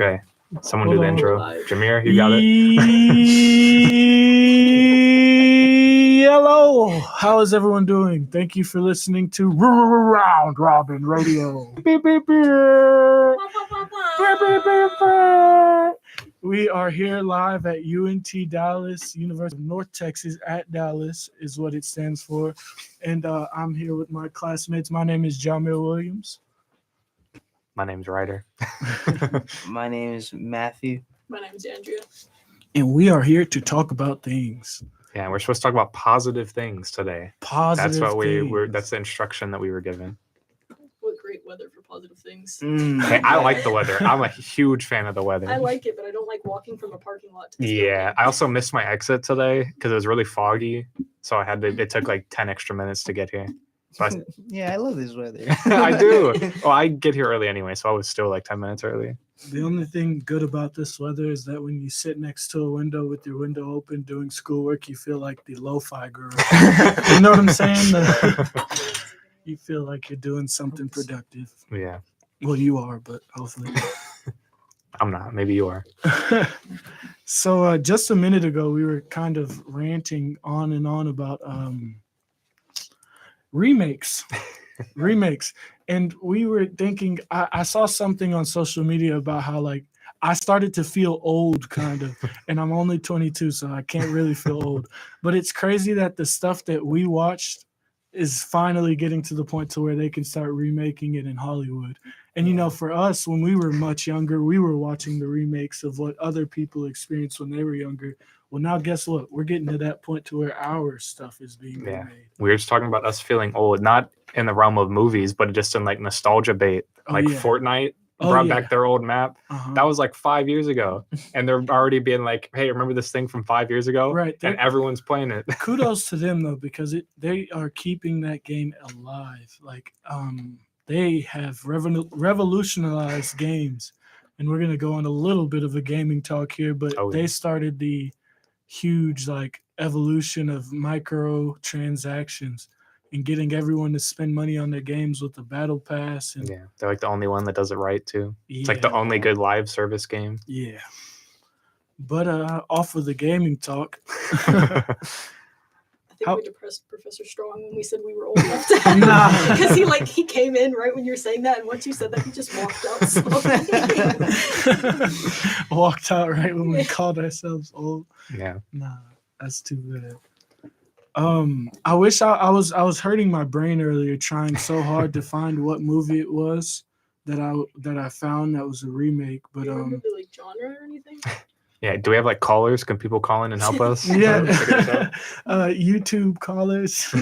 Okay. Someone Hold do the on. intro. Live. Jameer, you got it? Hello. How is everyone doing? Thank you for listening to Round Robin Radio. We are here live at UNT Dallas, University of North Texas at Dallas is what it stands for. And I'm here with my classmates. My name is Jamil Williams. My name's Ryder. My name is Matthew. My name is Andrea. And we are here to talk about things. Yeah, we're supposed to talk about positive things today. Positive That's what things. that's the instruction that we were given. What great weather for positive things. Hey, I like the weather. I'm a huge fan of the weather. I like it, but I don't like walking from a parking lot to this Yeah, building. I also missed my exit today because it was really foggy. So it took like 10 extra minutes to get here. So Yeah, I love this weather. I do. Well, I get here early anyway, so I was still like 10 minutes early. The only thing good about this weather is that when you sit next to a window with your window open doing schoolwork, you feel like the lo-fi girl. You know what I'm saying? You feel like you're doing something productive. Yeah, Well, you are, but hopefully. I'm not. Maybe you are. So just a minute ago, we were kind of ranting on and on about remakes. And we were thinking, I saw something on social media about how like I started to feel old kind of, and I'm only 22, so I can't really feel old. But it's crazy that the stuff that we watched is finally getting to the point to where they can start remaking it in Hollywood. And, you know, for us, when we were much younger, we were watching the remakes of what other people experienced when they were younger. Well, now guess what? We're getting to that point to where our stuff is being remade. We were just talking about us feeling old, not in the realm of movies, but just in like nostalgia bait. Fortnite brought back their old map. That was like 5 years ago. And they're already being like, hey, remember this thing from 5 years ago? Right. And everyone's playing it. Kudos to them, though, because they are keeping that game alive. Like, they have revolutionized games. And we're going to go on a little bit of a gaming talk here, but they started the huge like evolution of micro transactions and getting everyone to spend money on their games with the battle pass. And yeah, they're like the only one that does it right too. It's like the only good live service game. Yeah. But off of the gaming talk. I think we depressed Professor Strong when we said we were old enough to Nah. Because he came in right when you were saying that, and once you said that, he just walked out slowly. Walked out right when we called ourselves old. Yeah. Nah, that's too bad. I wish I was hurting my brain earlier trying so hard to find what movie it was that I found that was a remake. But Do you remember the like genre or anything? Yeah, do we have like callers? Can people call in and help us? Yeah. YouTube callers.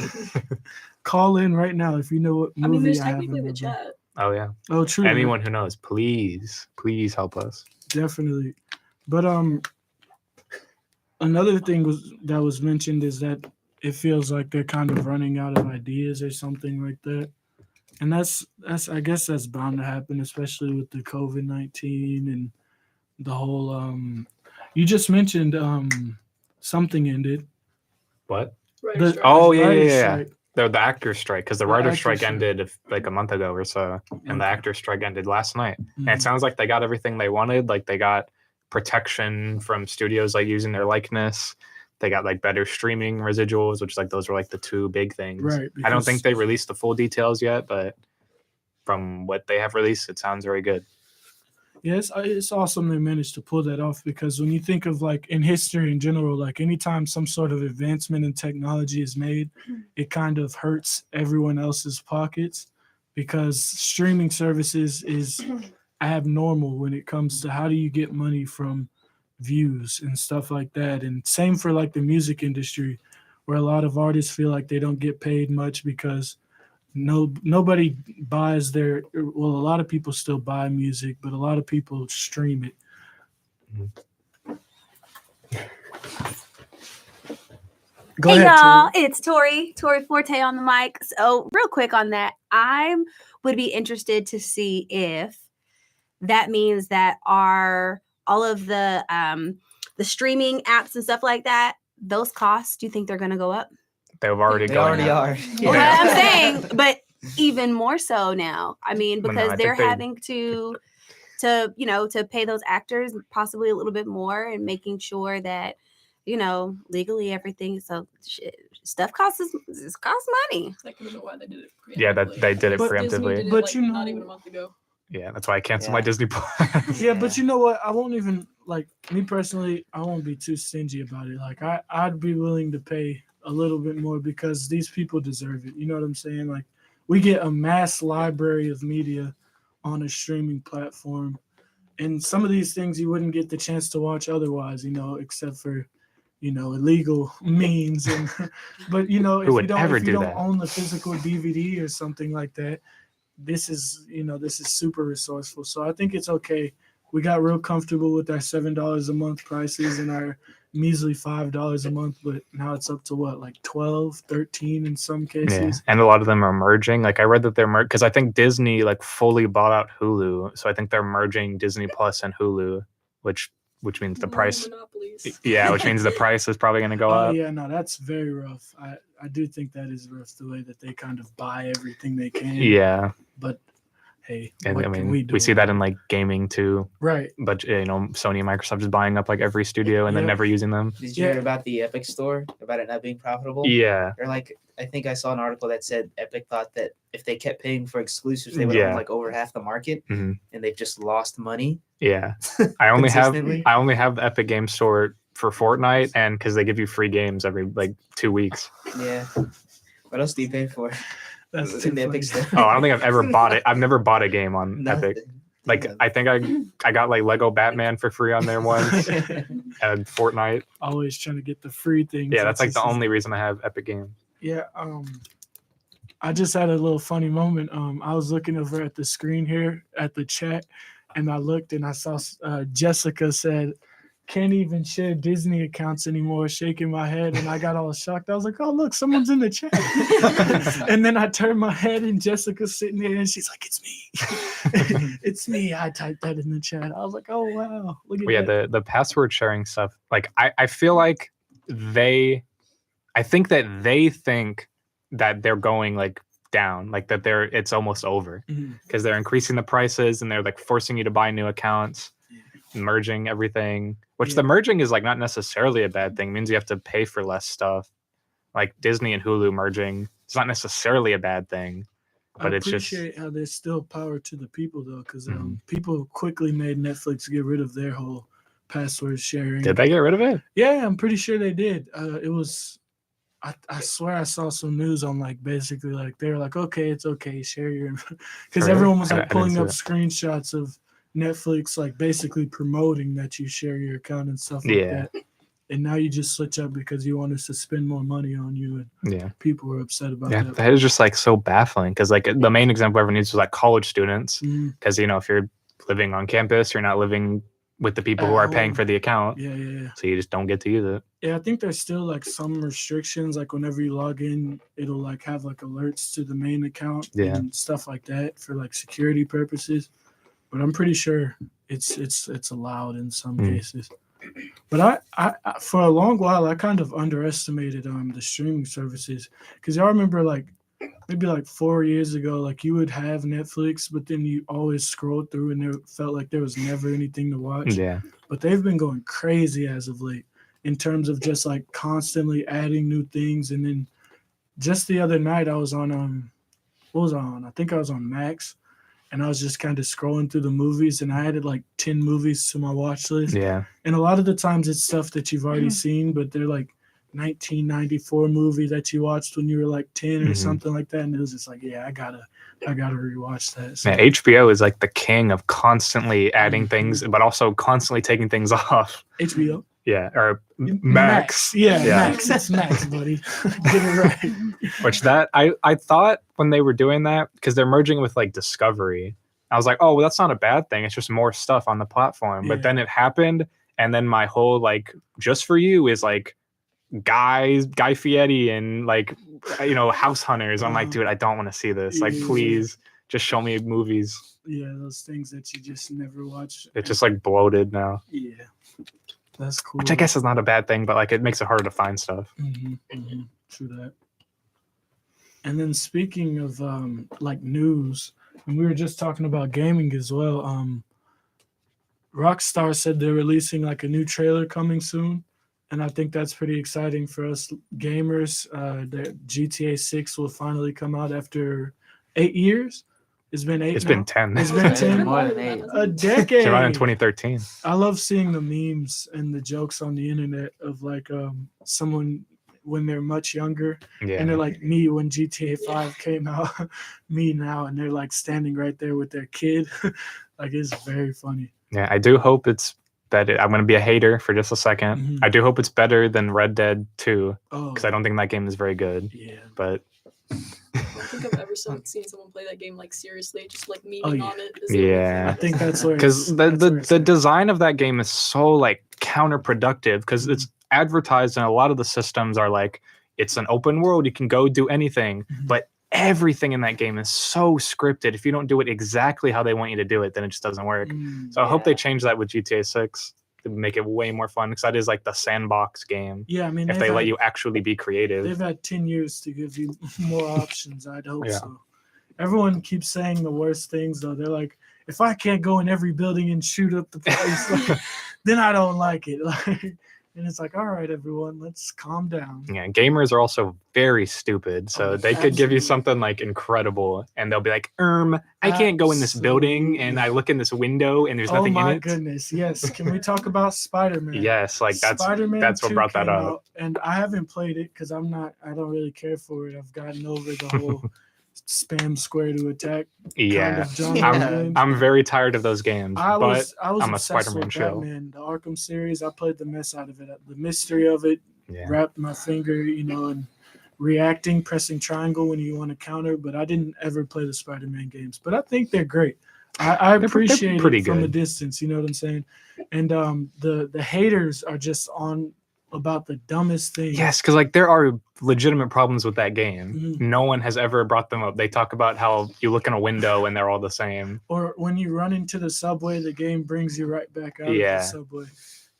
Call in right now if you know what movie I mean, there's have technically in the the chat. Oh yeah. Oh, true. Anyone who knows, please help us. Definitely. But another thing that was mentioned is that it feels like they're kind of running out of ideas or something like that. And that's I guess that's bound to happen, especially with the COVID-19 and the whole you just mentioned something ended. What? Writer's strike. Oh Writer's yeah. strike. The actor's strike, because the The writer's actor's strike strike. ended like a month ago or so, and the Okay. actor's strike ended last night. And Mhm. it sounds like they got everything they wanted. Like they got protection from studios like using their likeness. They got like better streaming residuals, which like those were like the two big things. Right. I don't because- think they released the full details yet, but from what they have released, it sounds very good. Yeah, it's awesome they managed to pull that off, because when you think of like in history in general, like anytime some sort of advancement in technology is made, it kind of hurts everyone else's pockets, because streaming services is abnormal when it comes to how do you get money from views and stuff like that. And same for like the music industry, where a lot of artists feel like they don't get paid much because nobody buys a lot of people still buy music, but a lot of people stream it. Go Hey ahead, y'all, Tori. it's Tori Forte on the mic. So real quick on that, I would be interested to see if that means that all of the streaming apps and stuff like that, those costs, do you think they're going to go up? They've already They gone already up. are. Well, I'm saying, but even more so now. I mean, Well, no, because I they're think they- having to to pay those actors possibly a little bit more and making sure that, legally everything. So stuff costs money. That could have been why they did it. Yeah, that they did it But Disney preemptively. did it, But like, you know- not even a month ago. Yeah, that's why I canceled Yeah. my Disney Plus. Yeah, but you know what? I won't even like me personally. I won't be too stingy about it. Like I'd be willing to pay a little bit more because these people deserve it. You know what I'm saying? Like we get a mass library of media on a streaming platform, and some of these things you wouldn't get the chance to watch otherwise. Except for illegal means. And but if would ever if you do don't that? own the physical DVD or something like that. This is super resourceful. So I think it's okay. We got real comfortable with our $7 a month prices and our measly $5 a month, but now it's up to what, like 12, 13 in some Yeah, cases. and a lot of them are merging. Like I read that they're because I think Disney like fully bought out Hulu, so I think they're merging Disney Plus and Hulu, which means the price. Monopolies. Yeah, which means the price is probably going to go Oh up. yeah, no, that's very rough. I do think that is rough, the way that they kind of buy everything they can. Yeah, But hey, and what I can mean we do? we see that in like gaming too. Right. But Sony and Microsoft is buying up like every studio and then Yep. never using them. Did you hear about the Epic Store? About it not being profitable? Yeah, Or like, I think I saw an article that said Epic thought that if they kept paying for exclusives, they would own Yeah. like over half the market, Mhm. and they've just lost money. yeah. I only have Consistently? the Epic Game Store for Fortnite, and because they give you free games every like 2 weeks. Yeah. What else do you pay for? That's in too the Epic funny. Store? Oh, I don't think I've ever bought it. I've never bought a game on Epic. Nothing. Like Nothing. I think I got like Lego Batman for free on there once, and Fortnite. Always trying to get the free things. Yeah, that's like the just- only reason I have Epic Games. Yeah, I just had a little funny moment. I was looking over at the screen here at the chat, and I looked and I saw Jessica said, "Can't even share Disney accounts anymore." Shaking my head, and I got all shocked. I was like, "Oh, look, someone's in the chat." And then I turned my head, and Jessica's sitting there, and she's like, "It's me, it's me." I typed that in the chat. I was like, "Oh wow, look at But yeah, that." the password sharing stuff. Like I feel like I think that they think that they're going like down, like that it's almost over Mhm. because they're increasing the prices and they're like forcing you to buy new accounts, merging everything. Which the merging is like not necessarily a bad thing. It means you have to pay for less stuff. Like Disney and Hulu merging, it's not necessarily a bad thing, but I it's just appreciate how there's still power to the people though, because Mhm. people quickly made Netflix get rid of their whole password sharing. did they get rid of it? Yeah, I'm pretty sure they did. It was, I swear I saw some news on like basically like they were like, okay, it's okay, share your, because Really? everyone was I like didn't pulling see up that. screenshots of Netflix like basically promoting that you share your account and stuff like Yeah. that. And now you just switch up because you want us to spend more money on you, and Yeah. people were upset about Yeah, that. that is just like so baffling because like the main example everyone used was like college students Mhm. because if you're living on campus, you're not living with the people who At are paying home. for the account, Yeah. so you just don't get to use it. Yeah, I think there's still like some restrictions. Like whenever you log in, it'll like have like alerts to the main account Yeah. and stuff like that for like security purposes. But I'm pretty sure it's allowed in some cases. But I for a long while I kind of underestimated the streaming services, because y'all remember like maybe like 4 years ago, like you would have Netflix, but then you always scrolled through and there felt like there was never anything to watch. Yeah. But they've been going crazy as of late in terms of just like constantly adding new things. And then just the other night I was on what was I on? I think I was on Max, and I was just kind of scrolling through the movies, and I added like 10 movies to my watch list. Yeah. And a lot of the times it's stuff that you've already seen, but they're like 1994 movie that you watched when you were like 10 or Mhm. something like that. And it was just like, yeah, I gotta rewatch that. So, Yeah, HBO is like the king of constantly adding Mhm. things, but also constantly taking things off. HBO. Yeah, or Max. Yeah, Yeah. Max. It's Max, buddy. Get it right. Which that I thought when they were doing that, because they're merging with like Discovery, I was like, oh well, that's not a bad thing. It's just more stuff on the platform. But Yeah. then it happened, and then my whole like just for you is like Guy Fieri and like House Hunters. I'm like, dude, I don't want to see this. Like, Yeah. please just show me movies. Yeah, those things that you just never watch. It's just like bloated now, Yeah, that's cool. which I guess is not a bad thing, but like it makes it harder to find stuff. True that. And then speaking of like news, and we were just talking about gaming as well. Rockstar said they're releasing like a new trailer coming soon, and I think that's pretty exciting for us gamers. The GTA 6 will finally come out after 8 years. It's been 8. It's now. been 10. It's been 10. More than 8. A decade. Came out in 2013. I love seeing the memes and the jokes on the internet of like someone when they're much younger Yeah. and they're like me when GTA 5 came out, me now, and they're like standing right there with their kid. Like it's very funny. Yeah, I do hope it's better. I'm going to be a hater for just a second. Mhm. I do hope it's better than Red Dead 2 Oh, because I don't think that game is very good. yeah. But I don't think I've ever seen someone play that game like seriously, just like memeing Oh, yeah. on it. is the only Yeah. thing. I think that's where because the design of that game is so like counterproductive because it's advertised and a lot of the systems are like it's an open world, you can go do anything, Mhm. but everything in that game is so scripted. If you don't do it exactly how they want you to do it, then it just doesn't work. So I hope they change that with GTA 6 to make it way more fun because that is like the sandbox game. Yeah, I mean, If they let you actually be creative. they've had 10 years to give you more options. I'd hope Yeah. so. Everyone keeps saying the worst things though. They're like, if I can't go in every building and shoot up the place, like, then I don't like it. Like, and it's like, all right, everyone, let's calm down. Yeah, gamers are also very stupid. So Oh, they could give you absolutely. something like incredible and they'll be like, I can't go in this building and I look in this window and there's Oh nothing in my it. goodness, yes. Can we talk about Spider-Man? Yes, like Spider-Man that's what 2 brought that came up. out, and I haven't played it because I don't really care for it. I've gotten over the whole spam square to attack kind Yeah. of genre. Yeah. of games. I'm very tired of those games. I but was I'm a obsessed Spider-Man with shill. Batman, the Arkham series. I played the mess out of it. The mystery of it, yeah. wrapped my finger, and reacting, pressing triangle when you want to counter. But I didn't ever play the Spider-Man games. But I think they're great. I They're appreciate pretty it from a good. distance. You know what I'm saying? And the haters are just on about the dumbest thing. Yes, because like there are legitimate problems with that game. Mhm. No one has ever brought them up. They talk about how you look in a window and they're all the same. Or when you run into the subway, the game brings you right back out of Yeah. the subway.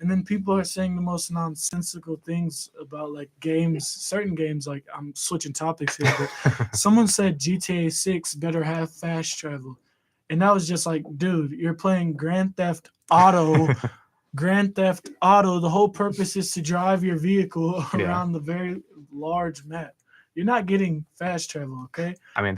And then people are saying the most nonsensical things about like games, certain games. Like I'm switching topics here, but someone said GTA 6 better have fast travel. And that was just like, dude, you're playing Grand Theft Auto. Grand Theft Auto, the whole purpose is to drive your vehicle Yeah. around the very large map. You're not getting fast travel, okay? I mean,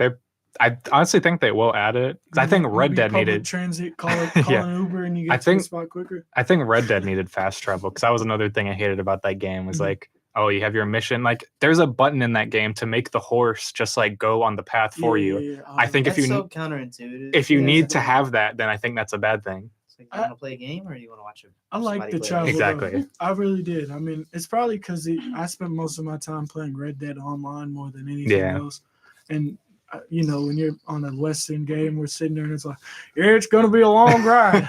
I honestly think they will add it. 'Cause I think Red Dead public needed. transit, call Yeah. an Uber, and you I get to the think- spot quicker. I think Red Dead needed fast travel because that was another thing I hated about that game. Was Mhm. like, oh, you have your mission. Like, there's a button in that game to make the horse just like go on the path for you. Yeah. I think if That's you so counterintuitive. if you Yeah. need to have that, then I think that's a bad thing. It's like, you want to play a game or do you want to watch it? I like somebody the play it? travel. Exactly. Though. I really did. I mean, it's probably because I spent most of my time playing Red Dead Online more than anything Yeah. else. And when you're on a Western game, we're sitting there and it's like, yeah, it's gonna be a long ride.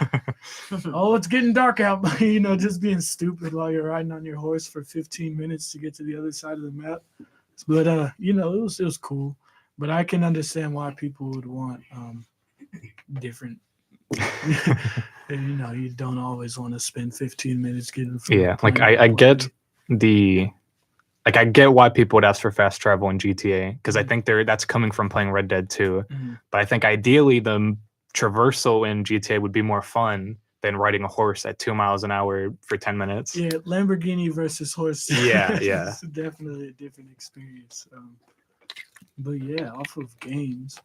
Oh, it's getting dark out. Just being stupid while you're riding on your horse for 15 minutes to get to the other side of the map. But it was cool. But I can understand why people would want different. And, you don't always want to spend 15 minutes getting. from Yeah, like point A to I point get B. I get why people would ask for fast travel in GTA because I Mhm. think that's coming from playing Red Dead 2. Mhm. But I think ideally the traversal in GTA would be more fun than riding a horse at 2 miles an hour for 10 minutes. Yeah, Lamborghini versus horse. Yeah, yeah. It's definitely a different experience. But yeah, off of games,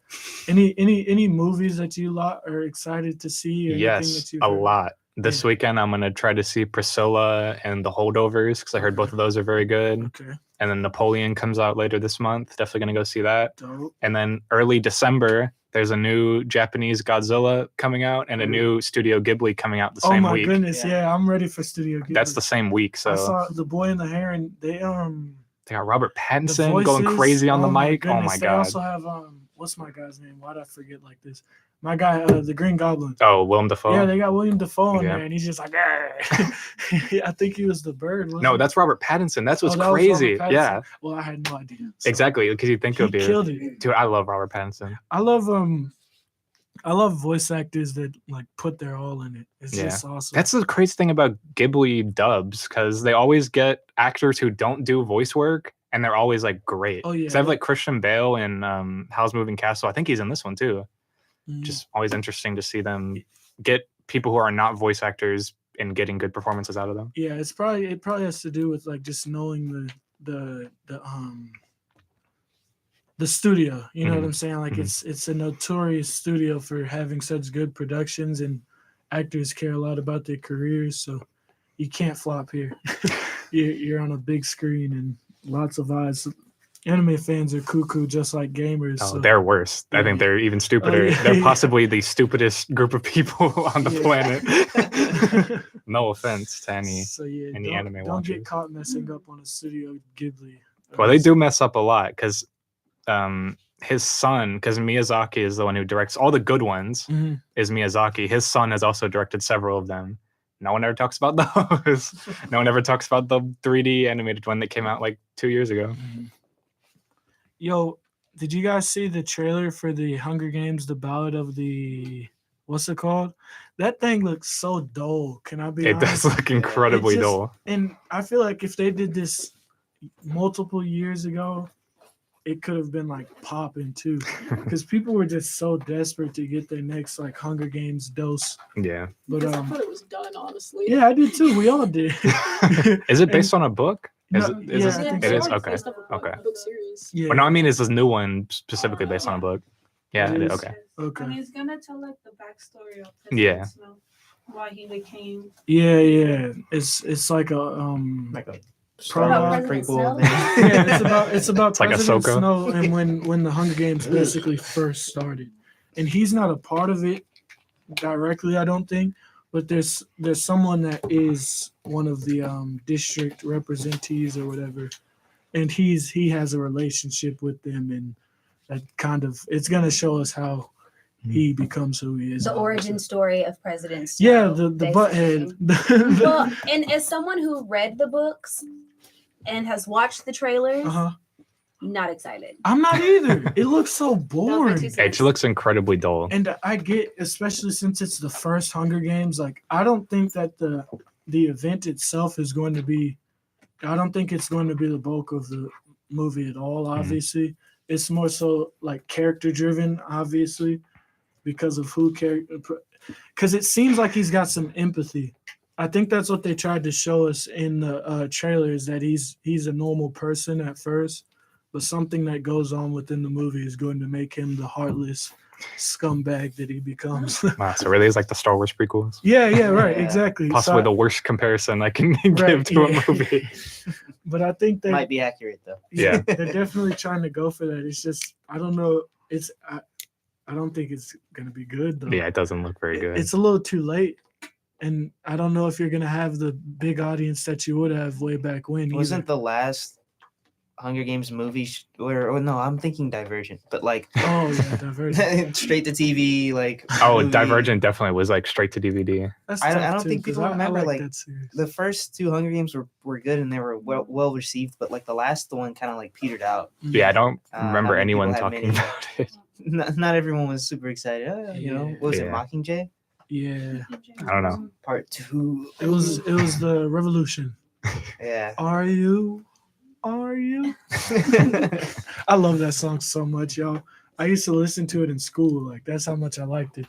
any movies that you are excited to see? Or anything Yes, that you've a heard? lot. This Yeah. weekend I'm gonna try to see Priscilla and The Holdovers because I heard both of those are very good. Okay, And then Napoleon comes out later this month. Definitely gonna go see that. dope. And then early December, there's a new Japanese Godzilla coming out and a new Studio Ghibli coming out the Oh same my week. goodness, Yeah. yeah, I'm ready for Studio Ghibli. That's the same week. So I saw The Boy and the Heron. They got Robert the Pattinson going voices, crazy on the my mic. Oh goodness, my They god. also have what's my guy's name? Why'd I forget like this? My guy, the Green Goblin. Oh, Willem Dafoe. Yeah, they got William Dafoe in Yeah. there, and he's just like, I think he was the bird. wasn't No, he? that's Robert Pattinson. That's what's Oh, that was crazy. Robert Pattinson. Yeah, Well, I had no idea. So exactly. Because you think He it'll be. killed it. Dude, I love Robert Pattinson. I love voice actors that like put their all in it. It's Yeah. just awesome. That's the crazy thing about Ghibli dubs because they always get actors who don't do voice work and they're always like great. Oh, yeah. So I have like Christian Bale in Howl's Moving Castle. I think he's in this one too. Mhm. Just always interesting to see them get people who are not voice actors and getting good performances out of them. Yeah, it probably has to do with like just knowing the studio. You know what I'm saying? Like it's a notorious studio for having such good productions, and actors care a lot about their careers, so you can't flop here. You're on a big screen and lots of eyes. Anime fans are cuckoo just like gamers. Oh, so. they're worse. I think they're even stupider. They're possibly the stupidest group of people on the planet. No offense to any anime watchers. Don't get caught messing up on a Studio Ghibli. Well, they do mess up a lot because his son, because Miyazaki is the one who directs all the good ones, is Miyazaki. His son has also directed several of them. No one ever talks about those. No one ever talks about the 3D animated one that came out like 2 years ago. Yo, did you guys see the trailer for the Hunger Games, the Ballad of the, what's it called? That thing looks so dull. Can I be honest? It does look incredibly dull. And I feel like if they did this multiple years ago, it could have been like popping too, because people were just so desperate to get their next like Hunger Games dose. Yeah. But I thought it was done, honestly. yeah, I did too. We all did. Is it based on a book? I It think is? so. Okay. Okay. Book series. Yeah. Well, no, I mean, is this new one specifically based on a book? Yeah, it is. Okay. Okay. And he's gonna tell like the backstory of Yeah. President Snow, why he became. Yeah. It's like a Like a prologue. prequel. Yeah, it's about like President Ahsoka. Snow and when the Hunger Games basically first started, and he's not a part of it directly, I don't think. But there's someone that is one of the district representees or whatever, and he has a relationship with them, and that kind of it's gonna show us how he becomes who he is. The origin story of President Snow. Yeah, the basically. butthead. Well, and as someone who read the books and has watched the trailers, not excited. I'm not either. It looks so boring. It looks incredibly dull. And I get, especially since it's the first Hunger Games, like I don't think that the event itself is going to be, I don't think it's going to be the bulk of the movie at all, obviously. It's more so like character driven, obviously, because of because it seems like he's got some empathy. I think that's what they tried to show us in the trailers, that he's a normal person at first, but something that goes on within the movie is going to make him the heartless scumbag that he becomes. Wow, so it really is like the Star Wars prequels. Yeah, right, exactly. Possibly the worst comparison I can give to a movie. But I think they Might be accurate though. Yeah. they're definitely trying to go for that. It's just I don't know. I don't think it's gonna be good though. Yeah, it doesn't look very good. It's a little too late, and I don't know if you're gonna have the big audience that you would have way back when. Wasn't the last Hunger Games movie no, I'm thinking Divergent, but like Divergent. straight to TV, like movie. Divergent definitely was like straight to DVD. I don't think people remember like that series. The first two Hunger Games were good and they were well received, but like the last one kind of like petered out. Yeah, I don't remember not many anyone people had talking many- about it. Not everyone was super excited. What was it, Yeah. Mockingjay Yeah, I don't know. Part 2? it was the Revolution. Yeah. Are you? I love that song so much, y'all. I used to listen to it in school. Like that's how much I liked it.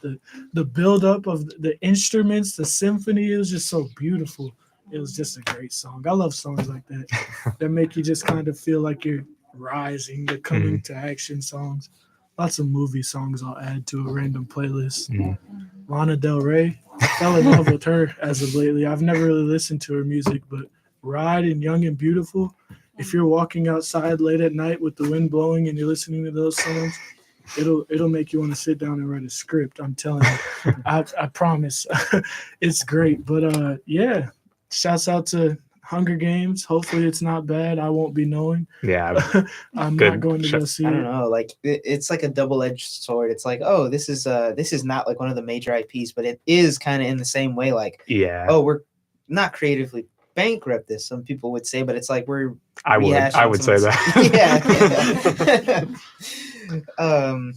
The build up of the instruments, the symphony, it was just so beautiful. It was just a great song. I love songs like that that make you just kind of feel like you're rising, the coming to action songs. Lots of movie songs I'll add to a random playlist. Lana Del Rey, I fell in love with her as of lately. I've never really listened to her music, but Ride and Young and Beautiful, if you're walking outside late at night with the wind blowing and you're listening to those songs, it'll make you want to sit down and write a script. I'm telling you. I promise. It's great. But yeah, shouts out to Hunger Games. Hopefully it's not bad. I won't be knowing. Yeah. I'm Good. not going to go see I don't it. know. Like it's like a double-edged sword. It's like, oh, this is not like one of the major IPs, but it is kind of in the same way. Like, Yeah. oh, we're not creatively bankrupt, as some people would say, but it's like we're I would say that. that.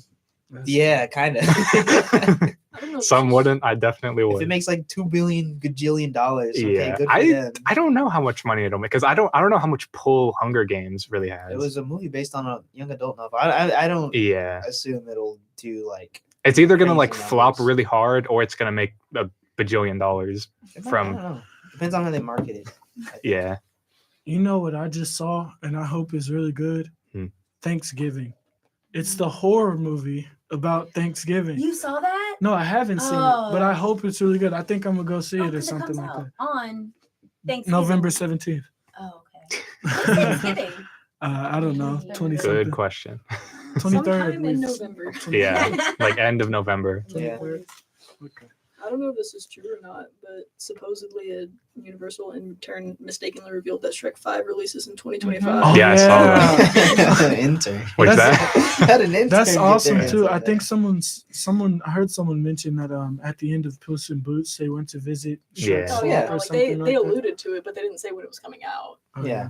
Yeah, kind of. I don't know. Some wouldn't. I definitely If would. it makes like $2 gajillion, okay, Yeah. good for them. I don't know how much money it'll make because I don't know how much pull Hunger Games really has. It was a movie based on a young adult novel. I don't Yeah. assume it'll do like It's either gonna crazy like flop numbers. really hard or it's gonna make a bajillion dollars I don't from. know. Depends on how they market it. Yeah. You know what I just saw, and I hope is really good? Thanksgiving. It's the horror movie about Thanksgiving. You saw that? No, I haven't seen it, but I Oh. hope it's really good. I think I'm gonna go see it or 'Cause something comes like out that. on Thanksgiving. November 17th. Oh, okay. What's Thanksgiving? I don't know. 20 Good something. question. 23rd. Sometime in November. Yeah, like end of November. Yeah. 23rd. Okay. I don't know if this is true or not, but supposedly a Universal in turn mistakenly revealed that Shrek 5 releases in 2025. Oh, Yeah, I saw that. Intern. What's That's- that? Had an intern That's get awesome their hands too. on I that. think I heard someone mention that at the end of Puss in Boots they went to visit Shrek's Yeah. Oh swamp yeah, or like something they like that. alluded to it, but they didn't say when it was coming out. Oh, Yeah.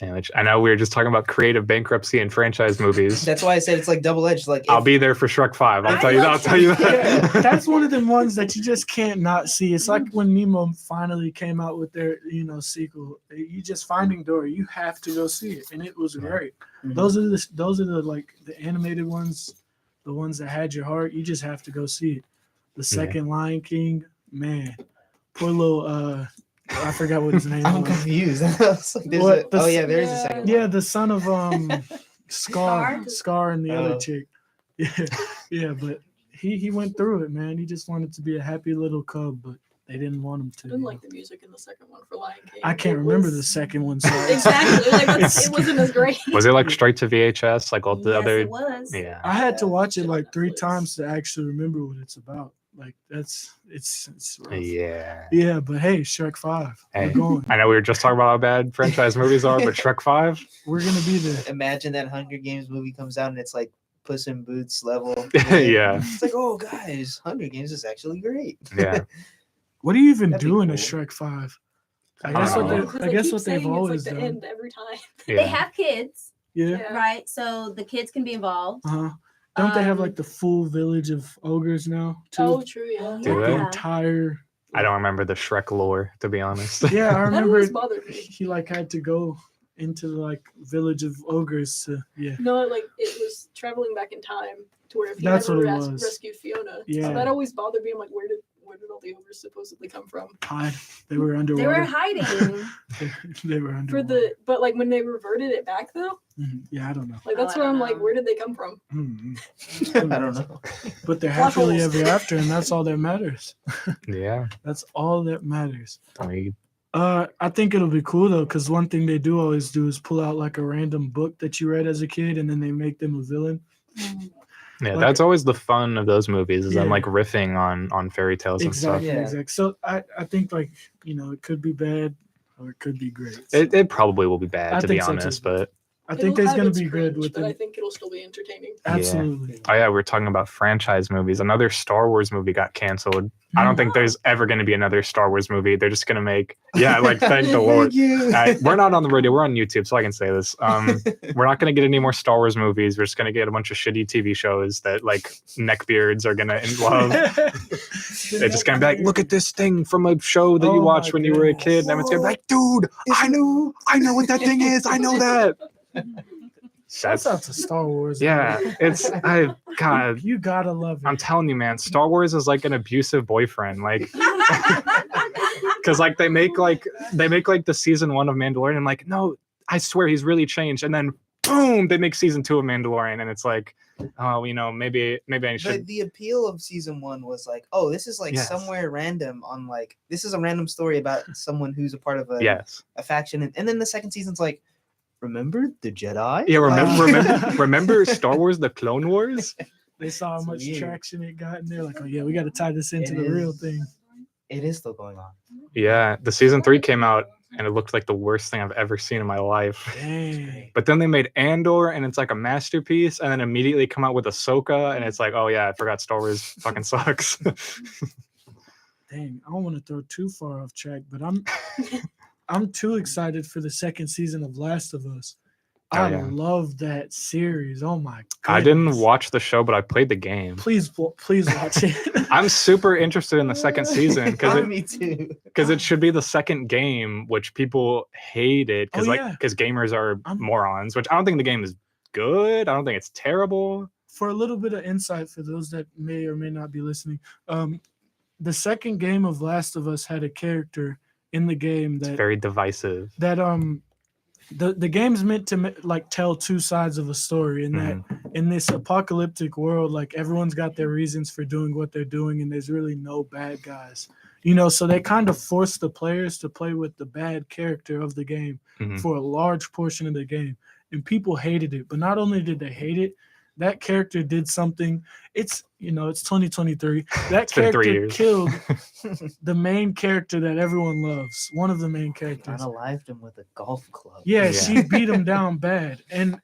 Yeah, which I know we were just talking about creative bankruptcy and franchise movies. That's why I said it's like double edged. Like I'll if- be there for Shrek 5. I'll I tell you that. love I'll tell you Yeah, that. that's one of them ones that you just can't not see. It's like when Nemo finally came out with their, sequel. You just Finding Dory. You have to go see it, and it was great. Mhm. Those are the like the animated ones, the ones that had your heart. You just have to go see it. The second Lion King, man, poor little I forgot what his name I'm was. confused. I was like, there's What? a, The oh s- yeah, there is a Yeah. second. Yeah, one. the son of Scar and the other Oh. chick. Yeah, but he went through it, man. He just wanted to be a happy little cub, but they didn't want him I to. didn't like the music in the second one for Lion King. I can't It remember was- the second one. So Exactly. Like it wasn't as great. Was it like straight to VHS, like all the Yes, other? it was. Yeah. I had to watch it Yeah, like 3 Netflix. times to actually remember what it's about. Like it's rough. Yeah. Yeah, but hey, Shrek 5. Hey. We're going. I know we were just talking about how bad franchise movies are, but Shrek 5? We're gonna be there. Imagine that Hunger Games movie comes out and it's like Puss in Boots level. Yeah. It's like, oh guys, Hunger Games is actually great. Yeah. What do you even That'd be do in a cool. Shrek 5? I I guess don't what know. they, Because I they guess keep what they've saying always it's like the done. end every time. Yeah. They have kids, Yeah. Yeah. right? So the kids can be involved. Uh-huh. Don't they have Um, like the full village of ogres now too? Oh, true. Yeah. Do Like they? the entire. I don't remember the Shrek lore, to be honest. Yeah, I That remember always bothered me. he like had to go into the like village of ogres to No, like it was traveling back in time to where if you That's ever what it was. rescued Fiona, Yeah. so that always bothered me. I'm like, where did all the ogres supposedly come from? hide. They were They underwater. were hiding. They were underwater. But like when they reverted it back though, Mhm. Yeah, I don't know. like that's I where don't I'm like, know. where did they come from? Mhm. I don't know. But they're Plot happily holes. ever after, and that's all that matters. Yeah. That's all that matters. I mean, I think it'll be cool though, because one thing they do always do is pull out like a random book that you read as a kid, and then they make them a villain. yeah, Like- that's always the fun of those movies, is them Yeah. like riffing on fairy tales and stuff. Exactly, Yeah. exactly. So I think like it could be bad or it could be great. So It probably will be bad, I to be think so, too. honest, but I think It'll there's have gonna its be good cringe, with but I it. think it'll still be entertaining. Absolutely. oh yeah, we're talking about franchise movies. Another Star Wars movie got canceled. I don't think there's ever going to be another Star Wars movie. They're just going to make, like, thank the Lord. We're not on the radio. We're on YouTube, so I can say this. We're not going to get any more Star Wars movies. We're just going to get a bunch of shitty TV shows that, like, neckbeards are going to love. They're just going to be like, look at this thing from a show that you Oh watched my when you were a goodness. kid. And everyone's going to be like, dude, I know what that thing is. I know that. Shouts out to Star Wars. Yeah, God, You gotta love it. I'm telling you, man, Star Wars is like an abusive boyfriend. Like, because like they make like the season 1 of Mandalorian. I'm like, no, I swear he's really changed. And then boom, they make season 2 of Mandalorian, and it's like, oh, maybe I should. The appeal of season 1 was like, oh, this is like Yes. somewhere random on like this is a random story about someone who's a part of Yes. a faction, and then the second season's like, remember the Jedi? Yeah. Like- Remember Star Wars: The Clone Wars? They saw how It's much weird. traction it got, and they're like, "Oh yeah, we got to tie this into It the real is. thing." It is still going on. Yeah, the season 3 came out, and it looked like the worst thing I've ever seen in my life. Dang, But then they made Andor, and it's like a masterpiece, and then immediately come out with Ahsoka, and it's like, oh yeah, I forgot Star Wars fucking sucks. dang! I don't want to throw too far off track, but I'm too excited for the second season of Last of Us. Oh, I yeah. love that series. Oh my! I didn't goodness. watch the show, but I played the game. Please watch it. I'm super interested in the second season Me too. because it should be the second game, which people hated because Oh, yeah. gamers are I'm- morons. Which I don't think the game is good. I don't think it's terrible. For a little bit of insight for those that may or may not be listening, the second game of Last of Us had a character in the game It's that very divisive. the game's meant to like tell two sides of a story, and that in this apocalyptic world, like everyone's got their reasons for doing what they're doing, and there's really no bad guys, you know. So they kind of force the players to play with the bad character of the game for a large portion of the game, and people hated it. But not only did they hate it, that character did something. It's, you know, it's 2023. That It's been 3 character years. killed the main character that everyone loves. One of the main I characters. unalived him with a golf club. Yeah, Yeah. she beat him down bad. And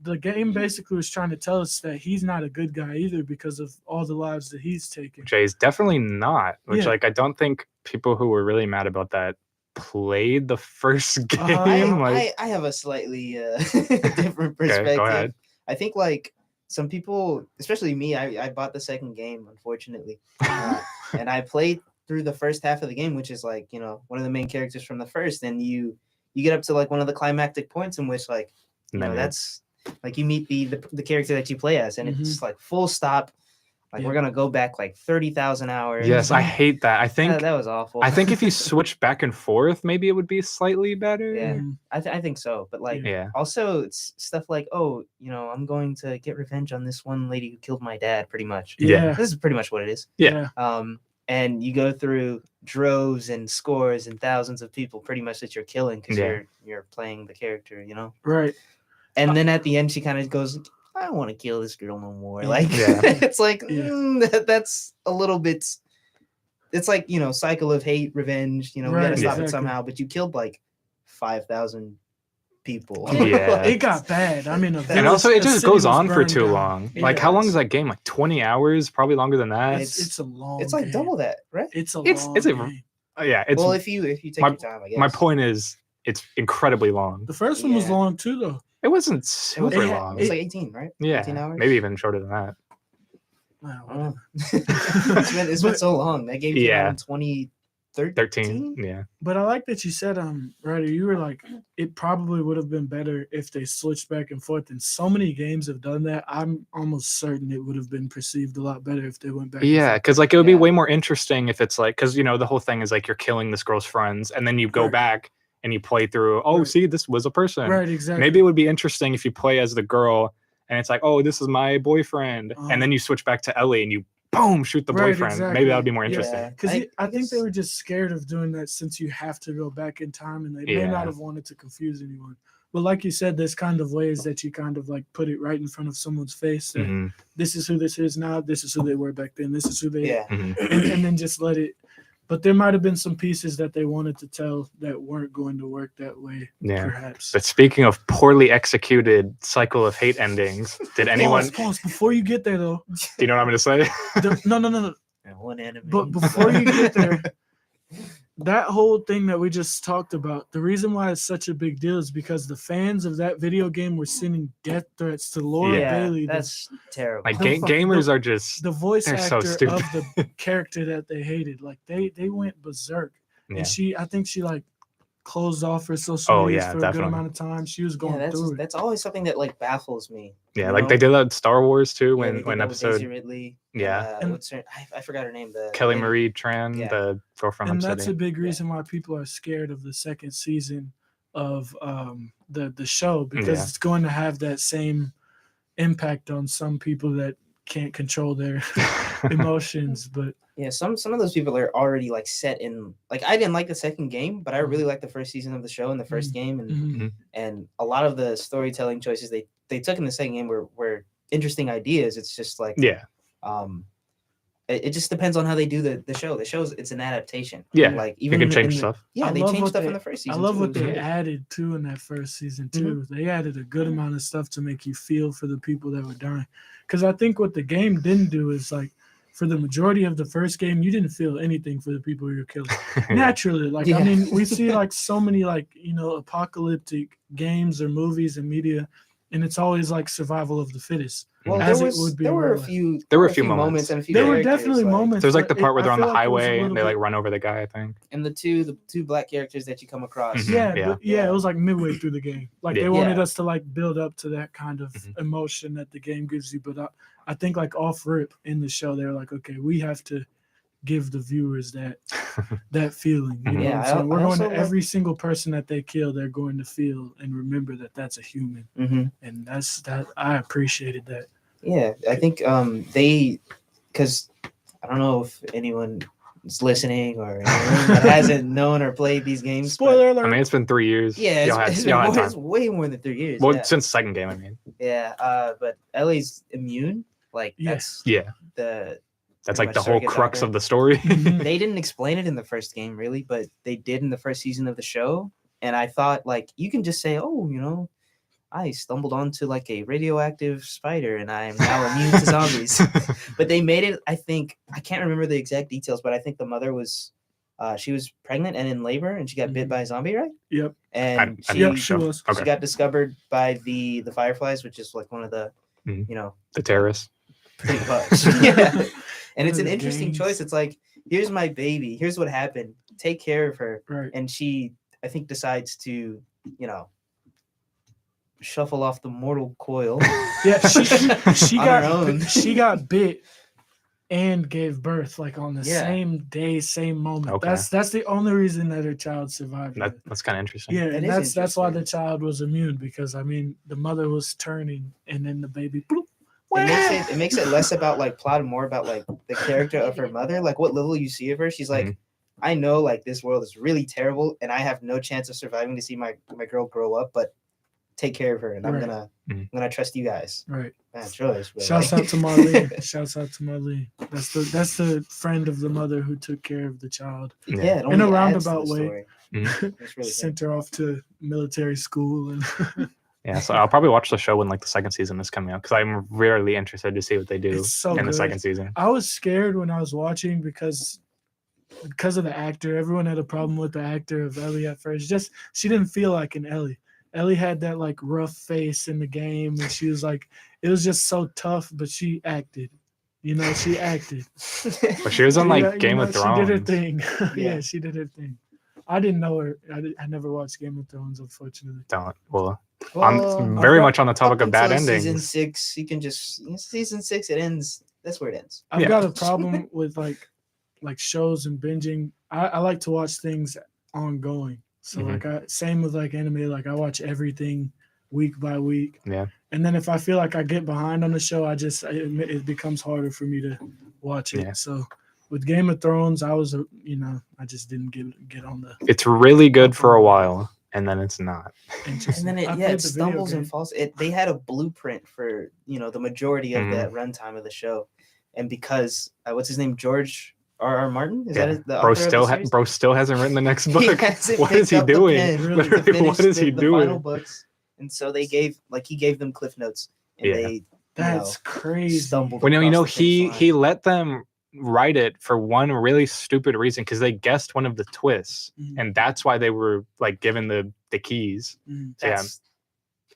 the game basically was trying to tell us that he's not a good guy either because of all the lives that he's taken. Jay's definitely not. Which Yeah. like I don't think people who were really mad about that played the first game. I have a slightly different perspective. go ahead. I think like some people, especially me, I bought the second game, unfortunately, and I played through the first half of the game, which is like, you know, one of the main characters from the first, and you get up to like one of the climactic points in which like, you know, that's like you meet the character that you play as, and it's like full stop. Like we're gonna go back like 30,000 hours. Yes, I hate that. I think that was awful. I think if you switch back and forth, maybe it would be slightly better. Yeah, I think so. But like, Yeah. also it's stuff like, oh, you know, I'm going to get revenge on this one lady who killed my dad. Pretty much. Yeah. This is pretty much what it is. Yeah. And you go through droves and scores and thousands of people, pretty much that you're killing because you're playing the character, you know. Right. And then at the end, she kind of goes, I don't want to kill this girl no more. Like, Yeah. it's like, that's a little bit, it's like, you know, cycle of hate, revenge, you know, we got to stop it somehow, but you killed like 5,000 people. Yeah. It got bad. I mean, And also it just goes on for too down. long. Like how long is that game? Like 20 hours? Probably longer than that. It's a long It's like game. double that, right? It's a It's- long it's a- game. Yeah. It's Well, if you take my- your time, I guess. my point is it's incredibly long. The first one was Yeah. long too, though. It wasn't It was, super it- long. It's like 18, right? Yeah. 18 hours? Maybe even shorter than that. Wow, I don't know. it's been so long. That game came out in 2013. 13. Yeah. But I like that you said, Ryder, you were like, it probably would have been better if they switched back and forth. And so many games have done that. I'm almost certain it would have been perceived a lot better if they went back. Yeah, and because like it would be Yeah. way more interesting if it's like, because you know the whole thing is like you're killing this girl's friends, and then you go Right. back and you play through. Oh, Right. see, this was a person. forth. Right, exactly. Maybe it would be interesting if you play as the girl, and it's like, oh, this is my boyfriend, Uh-huh. and then you switch back to Ellie and you boom shoot the Right, boyfriend. exactly. Maybe that would be more Yeah. interesting. Because I think guess- they were just scared of doing that since you have to go back in time, and they may Yeah. not have wanted to confuse anyone. But like you said, there's kind of ways that you kind of like put it right in front of someone's face. That Mhm, this is who this is now. This is who they were back then. This is who they Yeah. mhm. and then just let it. But there might have been some pieces that they wanted to tell that weren't going to work that way, Yeah. perhaps. But speaking of poorly executed cycle of hate endings, did anyone? Pause before you get there, though. Do you know what I'm gonna say? No. And one anime. But before you get there, that whole thing that we just talked about, the reason why it's such a big deal is because the fans of that video game were sending death threats to Laura yeah, Bailey, that's terrible. Like The fuck- gamers are just the voice they're so actor stupid. of the character that they hated. Like they went berserk. yeah. And I think she like closed off her social Oh, media yeah, for a definitely. good amount of time. She was going Yeah, through it. that's always something that like baffles me. Yeah, you like know? they did that in Star Wars too Yeah, they when did when that with Daisy episode Ridley. yeah. And- What's her? I forgot her name. The Kelly lady. Marie Tran, Yeah. the girl from And Hub that's a City. big reason why people are scared of the second season of the show, because Yeah. it's going to have that same impact on some people that can't control their emotions. But Yeah, some of those people are already like set in. Like I didn't like the second game, but I really liked the first season of the show and the first game, and mhm. and a lot of the storytelling choices they took in the second game were interesting ideas. It's just like Yeah. It just depends on how they do the show. The show's it's an adaptation. Yeah, like You even can in change the, stuff. Yeah, I they love changed what stuff they- in the first I season. love too. what It was they good. added too in that first season Mm-hmm. too. They added a good amount of stuff to make you feel for the people that were dying. Because I think what the game didn't do is like, for the majority of the first game, you didn't feel anything for the people you're killing. Naturally, like I Yeah. mean, we see like so many like apocalyptic games or movies and media, and it's always like survival of the fittest. Well, as there it would be there in were real a life. few There were a few moments. and a few There were characters, definitely like- moments. There's like the but part where they're I on the feel like it was a highway little and they like bit- run over the guy, I think. and the two black characters that you come across. Mhm. Yeah, Yeah. but it was like midway through the game. Like Yeah. they wanted Yeah. us to like build up to that kind of Mhm. emotion that the game gives you. But I think like off rip in the show, they're like, okay, we have to give the viewers that feeling. You know Yeah, what I'm saying? We're I going also to every single person that they kill, they're going to feel and remember that that's a human. And that's that. I appreciated that. Yeah, I think because I don't know if anyone is listening or anyone that hasn't known or played these games. Spoiler alert. I mean, it's been 3 years. Yeah, Y'all had time. it's way more than 3 years. Well, yeah. since second game, I mean. Yeah, but Ellie's immune. Like that's Yeah. the That's pretty like the much whole surrogate crux doctor. of the story. Mhm. They didn't explain it in the first game really, but they did in the first season of the show. And I thought like you can just say, oh, you know, I stumbled onto like a radioactive spider and I am now immune to zombies. But they made it, I think, I can't remember the exact details, but I think the mother was she was pregnant and in labor and she got bit by a zombie, right? Yep. And I she, know, she was. she got discovered by the fireflies, which is like one of the Mhm. you know, The terrorists. pretty much. Yeah. And it's One an of the interesting gangs. choice. It's like, here's my baby. Here's what happened. Take care of her. Right. And she, I think, decides to, you know, shuffle off the mortal coil. Yeah, she on got her own. she got bit and gave birth like on the Yeah. same day, same moment. Okay. That's the only reason that her child survived. That's kind of interesting. Yeah, That and is that's why the interesting. child was immune because I mean the mother was turning and then the baby. Bloop, It makes it less about like plot and more about like the character of her mother, like what level you see of her. She's like, I know like this world is really terrible and I have no chance of surviving to see my girl grow up, but take care of her and Right. I'm gonna trust you guys. Right. Man, choice. but, Shouts like- out to Marlene. Shouts out to Marlene. That's the friend of the mother who took care of the child. Yeah, it In a only adds to the roundabout way. story. Mhm. It's really Sent her off to military school and Yeah, so I'll probably watch the show when like the second season is coming out because I'm really interested to see what they do it's so in the good. second season. I was scared when I was watching because of the actor. Everyone had a problem with the actor of Ellie at first. Just she didn't feel like an Ellie. Ellie had that like rough face in the game, and she was like, it was just so tough. But she acted, you know, she acted. But she was on like Yeah, you Game know, of Thrones. She did her thing. Yeah. Yeah, she did her thing. I didn't know her. I never watched Game of Thrones, unfortunately. Don't. Well, Well, I'm very got- much on the topic up of bad until Season endings. 6, you can just season 6. It ends. That's where it ends. I've Yeah. got a problem with like shows and binging. I like to watch things ongoing. So Mhm. like same with like anime. Like I watch everything week by week. Yeah. And then if I feel like I get behind on the show, it becomes harder for me to watch it. Yeah. So with Game of Thrones, I was I just didn't get on the It's really good for a while, and then it's not. interest. And then I it played the video stumbles and game. falls. They had a blueprint for the majority of Mhm. that runtime of the show, and because what's his name, George R.R. Martin, is Yeah. that the Bro author of the series? still hasn't written the next He book. hasn't What is picked he up the doing? pen Really? to Literally, finish what is he the final doing? books, and so he gave them cliff notes, and Yeah. they That's crazy. stumbled. Well, you know, across the finish he line. let them write it for one really stupid reason because they guessed one of the twists, Mhm. and that's why they were like given the keys. Mhm. So, yeah, That's-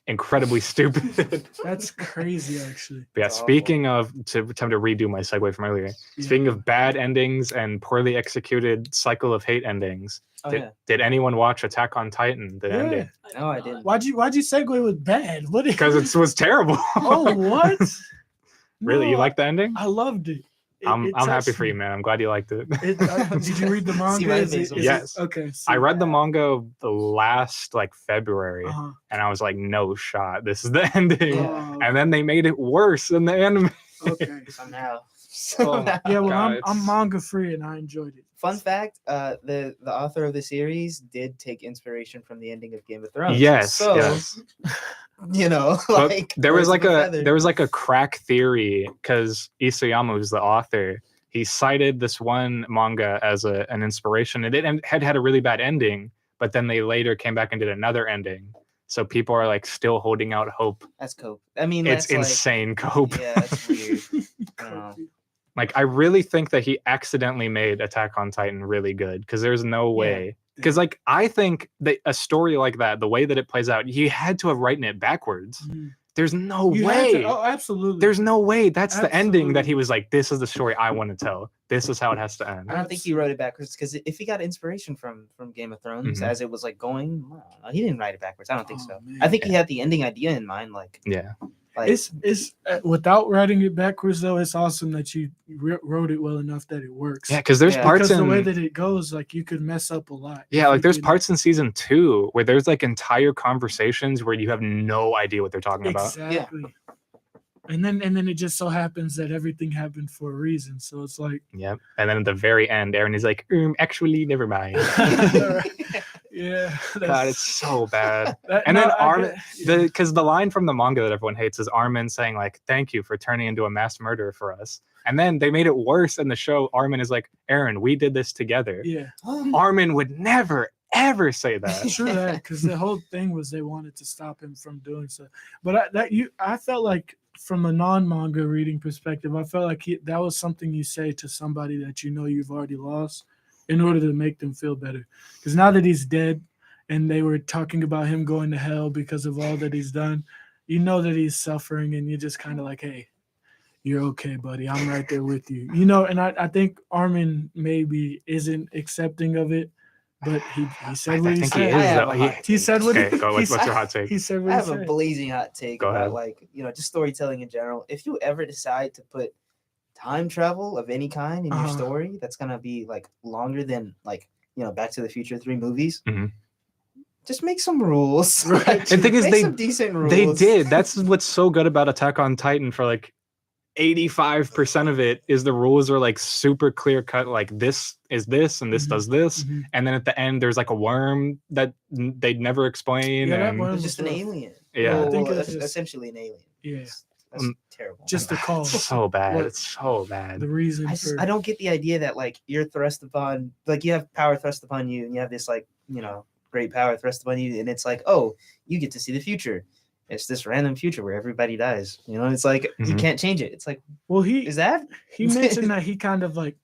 incredibly stupid. That's crazy, actually. But yeah, That's awful. speaking of, to attempt to redo my segue from earlier, Yeah. speaking of bad endings and poorly executed cycle of hate endings, Oh, did, yeah. did anyone watch Attack on Titan? The Yeah. ending? No, I didn't. Why'd you segue with bad? What? Because it was terrible. Oh, what? Really? You No, like the ending? I loved it. I'm happy for you, man. I'm glad you liked it. Did you read the manga? See my Is face it- on is it. it- Yes. Okay. I read the so- manga the last like February, Uh-huh. and I was like, no shot. This is the ending. Oh, And then they made it worse in the anime. okay. Somehow. Oh my Yeah, well, God, I'm it's- manga free and I enjoyed it. Fun fact: the author of the series did take inspiration from the ending of Game of Thrones. Yes, so yes. But like there was birds like of a feather. there was like a crack theory because Isayama, who's the author, he cited this one manga as an inspiration, and it had a really bad ending. But then they later came back and did another ending. So people are like still holding out hope. That's cope. I mean, It's that's insane, Cope. Yeah, that's weird. I don't know. Like I really think that he accidentally made Attack on Titan really good because there's no way. Because like I think that a story like that, the way that it plays out, you had to have written it backwards. Mhm. There's no You had way. to- oh, absolutely. There's no way. That's the ending that Absolutely. he was like, this is the story I want to tell. This is how it has to end. I don't think he wrote it backwards because if he got inspiration from Game of Thrones Mhm. as it was like going, he didn't write it backwards. I don't think Oh, so. man. I think he had the ending idea in mind. Like, Yeah. Like, it's without writing it backwards though. It's awesome that you wrote it well enough that it works. Yeah, because there's Yeah. parts Because in the way that it goes, like you could mess up a lot. yeah, if like you there's didn't- parts in season 2 where there's like entire conversations where you have no idea what they're talking about. Exactly. And then it just so happens that everything happened for a reason. So it's like, Yep. And then at the very end, Aaron is like, actually, never mind. yeah. God, it's so bad. that- And no, then I Armin, get- because the line from the manga that everyone hates is Armin saying like, "Thank you for turning into a mass murderer for us." And then they made it worse in the show. Armin is like, "Aaron, we did this together." yeah. Armin would never ever say that. True that, because the whole thing was they wanted to stop him from doing so. But I felt like from a non-manga reading perspective, I felt like that was something you say to somebody that you know you've already lost in order to make them feel better. Because now that he's dead and they were talking about him going to hell because of all that he's done, you know that he's suffering and you're just kind of like, hey, you're okay, buddy. I'm right there with you. You know, and I think Armin maybe isn't accepting of it, but he said what I he think said. he I is. have though. a He- hot He said what okay, he, go. he What's said. your hot take? He said what I he have a said. blazing hot take Go about ahead. like, just storytelling in general. If you ever decide to put time travel of any kind in your Uh-huh. story that's gonna be like longer than like, Back to the Future 3 movies, Mhm. just make some rules. Right. Like, And the thing is, make some decent rules. They did. That's what's so good about Attack on Titan. For like 85% of it is the rules are like super clear cut. Like this is this and this Mhm. does this, Mhm. and then at the end there's like a worm that they'd never explain. Yeah, that and worm It's just an was rough. alien. Yeah. Well, I think it's just- essentially an alien. Yeah, That's terrible. just the call. It's so bad. What- It's so bad. The reason for I don't get the idea that like you're thrust upon, like you have power thrust upon you, and you have this like great power thrust upon you, and it's like, oh, you get to see the future. It's this random future where everybody dies. It's like you Mhm. can't change it. It's like, well, is that? he mentioned that he kind of like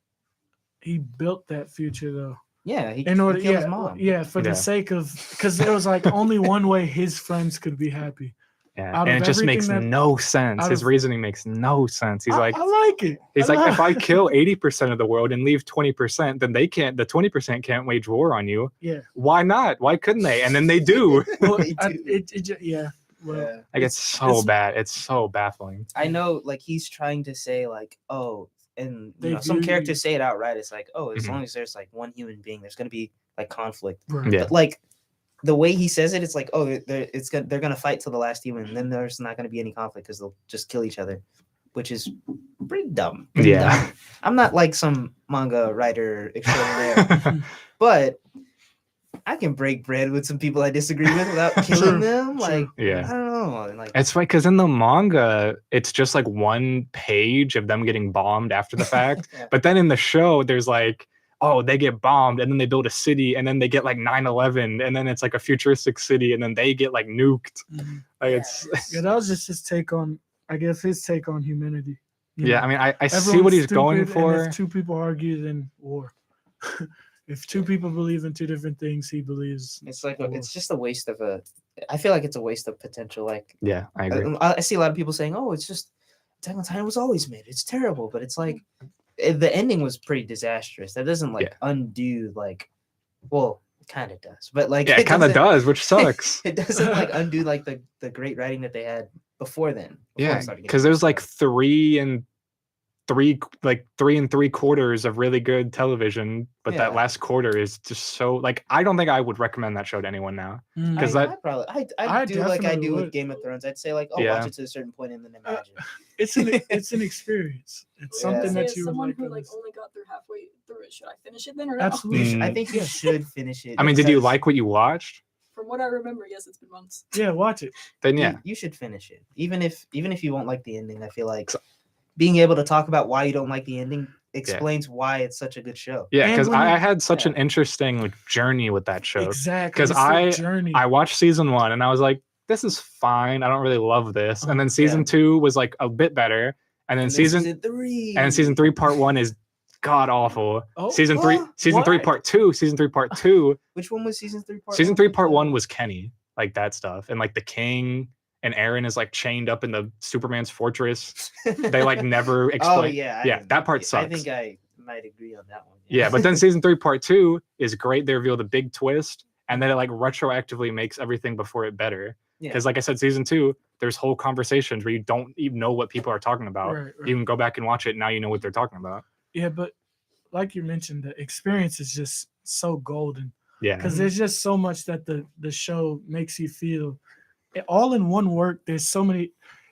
he built that future though. Yeah, he, In order, he killed yeah, his mom. yeah, for Yeah. the sake of, because there was like only one way his friends could be happy. Yeah, out and of it just everything makes that- no sense. out His of- reasoning makes no sense. He's like, I like it. he's like, love- if I kill 80% of the world and leave 20%, then they can't. The 20% can't wage war on you. yeah, Why not? Why couldn't they? And then they do. well, They do. yeah. Well, Yeah. Like it's so bad. It's so baffling. I know, like he's trying to say, like, oh, and They some do- characters say it outright. It's like, oh, as Mhm. long as there's like one human being, there's gonna be like conflict. right. Yeah. But like the way he says it, it's like, oh, they're gonna fight till the last human, and then there's not gonna be any conflict because they'll just kill each other, which is pretty dumb. Pretty Yeah. dumb. I'm not like some manga writer extraordinaire, but I can break bread with some people I disagree with without killing them. Like, Yeah. I don't know. Like, It's funny because in the manga, it's just like one page of them getting bombed after the fact. Yeah. But then in the show, there's like, oh, they get bombed and then they build a city and then they get like 9/11 and then it's like a futuristic city and then they get like nuked. Mhm. Like it's Yeah, that was just his take on, I guess, his take on humanity. You yeah. know, I mean, I see everyone's what he's going stupid, and for. if two people argue, then war. If two people believe in two different things, he believes. it's like war. it's just a waste of I feel like it's a waste of potential. Like, Yeah, I agree. I see a lot of people saying, "Oh, it's just Attack on Titan was always made. It's terrible," but it's like the ending was pretty disastrous. That doesn't like undo like, well, it kind of does, but like Yeah, it kind of doesn't- does, which sucks. It doesn't like undo like the great writing that they had before then. before Yeah, it started getting because there's like messed 3 and 3.75 of really good television, but that Yeah. last quarter is just so like I don't think I would recommend that show to anyone now. Mm. up. 'cause I that- probably I do like I definitely do would. with Game of Thrones. I'd say like, oh, Yeah. watch it to a certain point and then imagine. It's an experience. It's Yeah. something Say, that as you would someone like. who to like listen- only got through halfway through it, should I finish it then or no? Absolutely. I think you should finish it. I mean, did you because like what you watched? From what I remember, yes, it's been months. Yeah, watch it. Then you- yeah, you should finish it. Even if you won't like the ending, I feel like being able to talk about why you don't like the ending explains why it's such a good show. yeah, And because when I you- had such an yeah. interesting like journey with that show. Exactly. 'Cause it's the I- journey. I watched season 1 and I was like, this is fine. I don't really love this. And then season 2 was like a bit better, and then And then season 3. and then season 3 part 1 is god awful. Oh, season 3 what? season 3 Why? part 2 season 3 part 2 Which one was season 3 part? season one? 3 part 1 was Kenny, like that stuff, and like the king and Aaron is like chained up in the Superman's fortress. They like never explain. Oh yeah. yeah, that part I sucks. think I might agree on that one. Yeah, but then season 3 part 2 is great. They reveal the big twist, and then it like retroactively makes everything before it better. Yeah. Because like I said, season 2 there's whole conversations where you don't even know what people are talking about. Right. You can go back and watch it. Now you know what they're talking about. Yeah, but like you mentioned, the experience is just so golden. Yeah. Because there's just so much that the show makes you feel. All in one work, there's so many.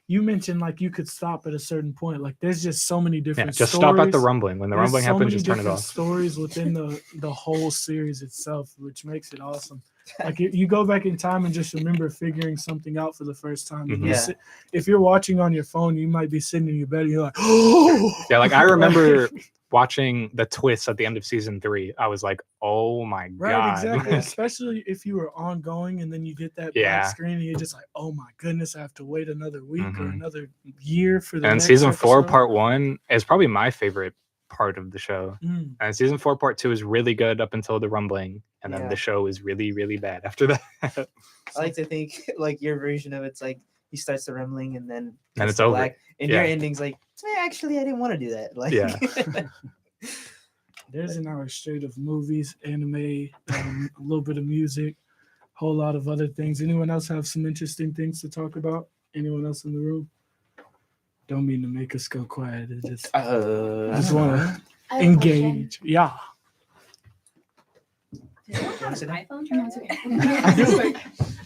You mentioned like you could stop at a certain point. Like there's just so many different Just stories. stop at the rumbling. When the rumbling happens, just turn it off. Stories within the whole series itself, which makes it awesome. Like you go back in time and just remember figuring something out for the first time. Mhm. If you're watching on your phone, you might be sitting in your bed and you're like, oh. Yeah, like I remember watching the twist at the end of season 3. I was like, oh my Right, God. exactly. Especially if you were ongoing and then you get that black screen and you're just like, oh my goodness, I have to wait another week or another year for the And next season 4, episode. part 1 is probably my favorite part of the show. And season 4, part 2 is really good up until the rumbling. And then the show is really, really bad after that. I like to think like your version of it's like he starts the rumbling and then it's over. black, and your ending's like, actually, I didn't want to do that. Like, There's an hour straight of movies, anime, a little bit of music, a whole lot of other things. Anyone else have some interesting things to talk about? Anyone else in the room? Don't mean to make us go quiet. It's just, I just want to engage. Yeah.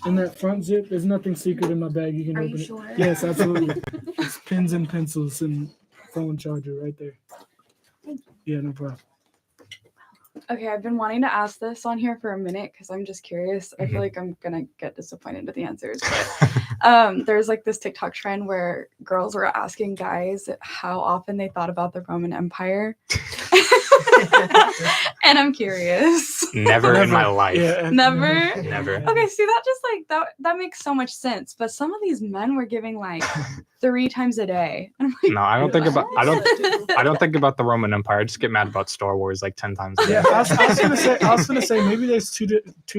In that front zip, there's nothing secret in my bag. You can Are open you it. sure? Yes, absolutely. It's pens and pencils and phone charger right there. Yeah, no problem. Okay, I've been wanting to ask this on here for a minute because I'm just curious. I feel like I'm gonna get disappointed with the answers. But there's like this TikTok trend where girls were asking guys how often they thought about the Roman Empire. And I'm curious. Never in my life. Yeah. Never? Never. Okay, see that just like that makes so much sense. But some of these men were giving like 3 times a day. And I'm like, No, I don't think about I What? don't think about the Roman Empire. I just get mad about Star Wars like 10 times a day. Yeah, I was gonna say maybe there's two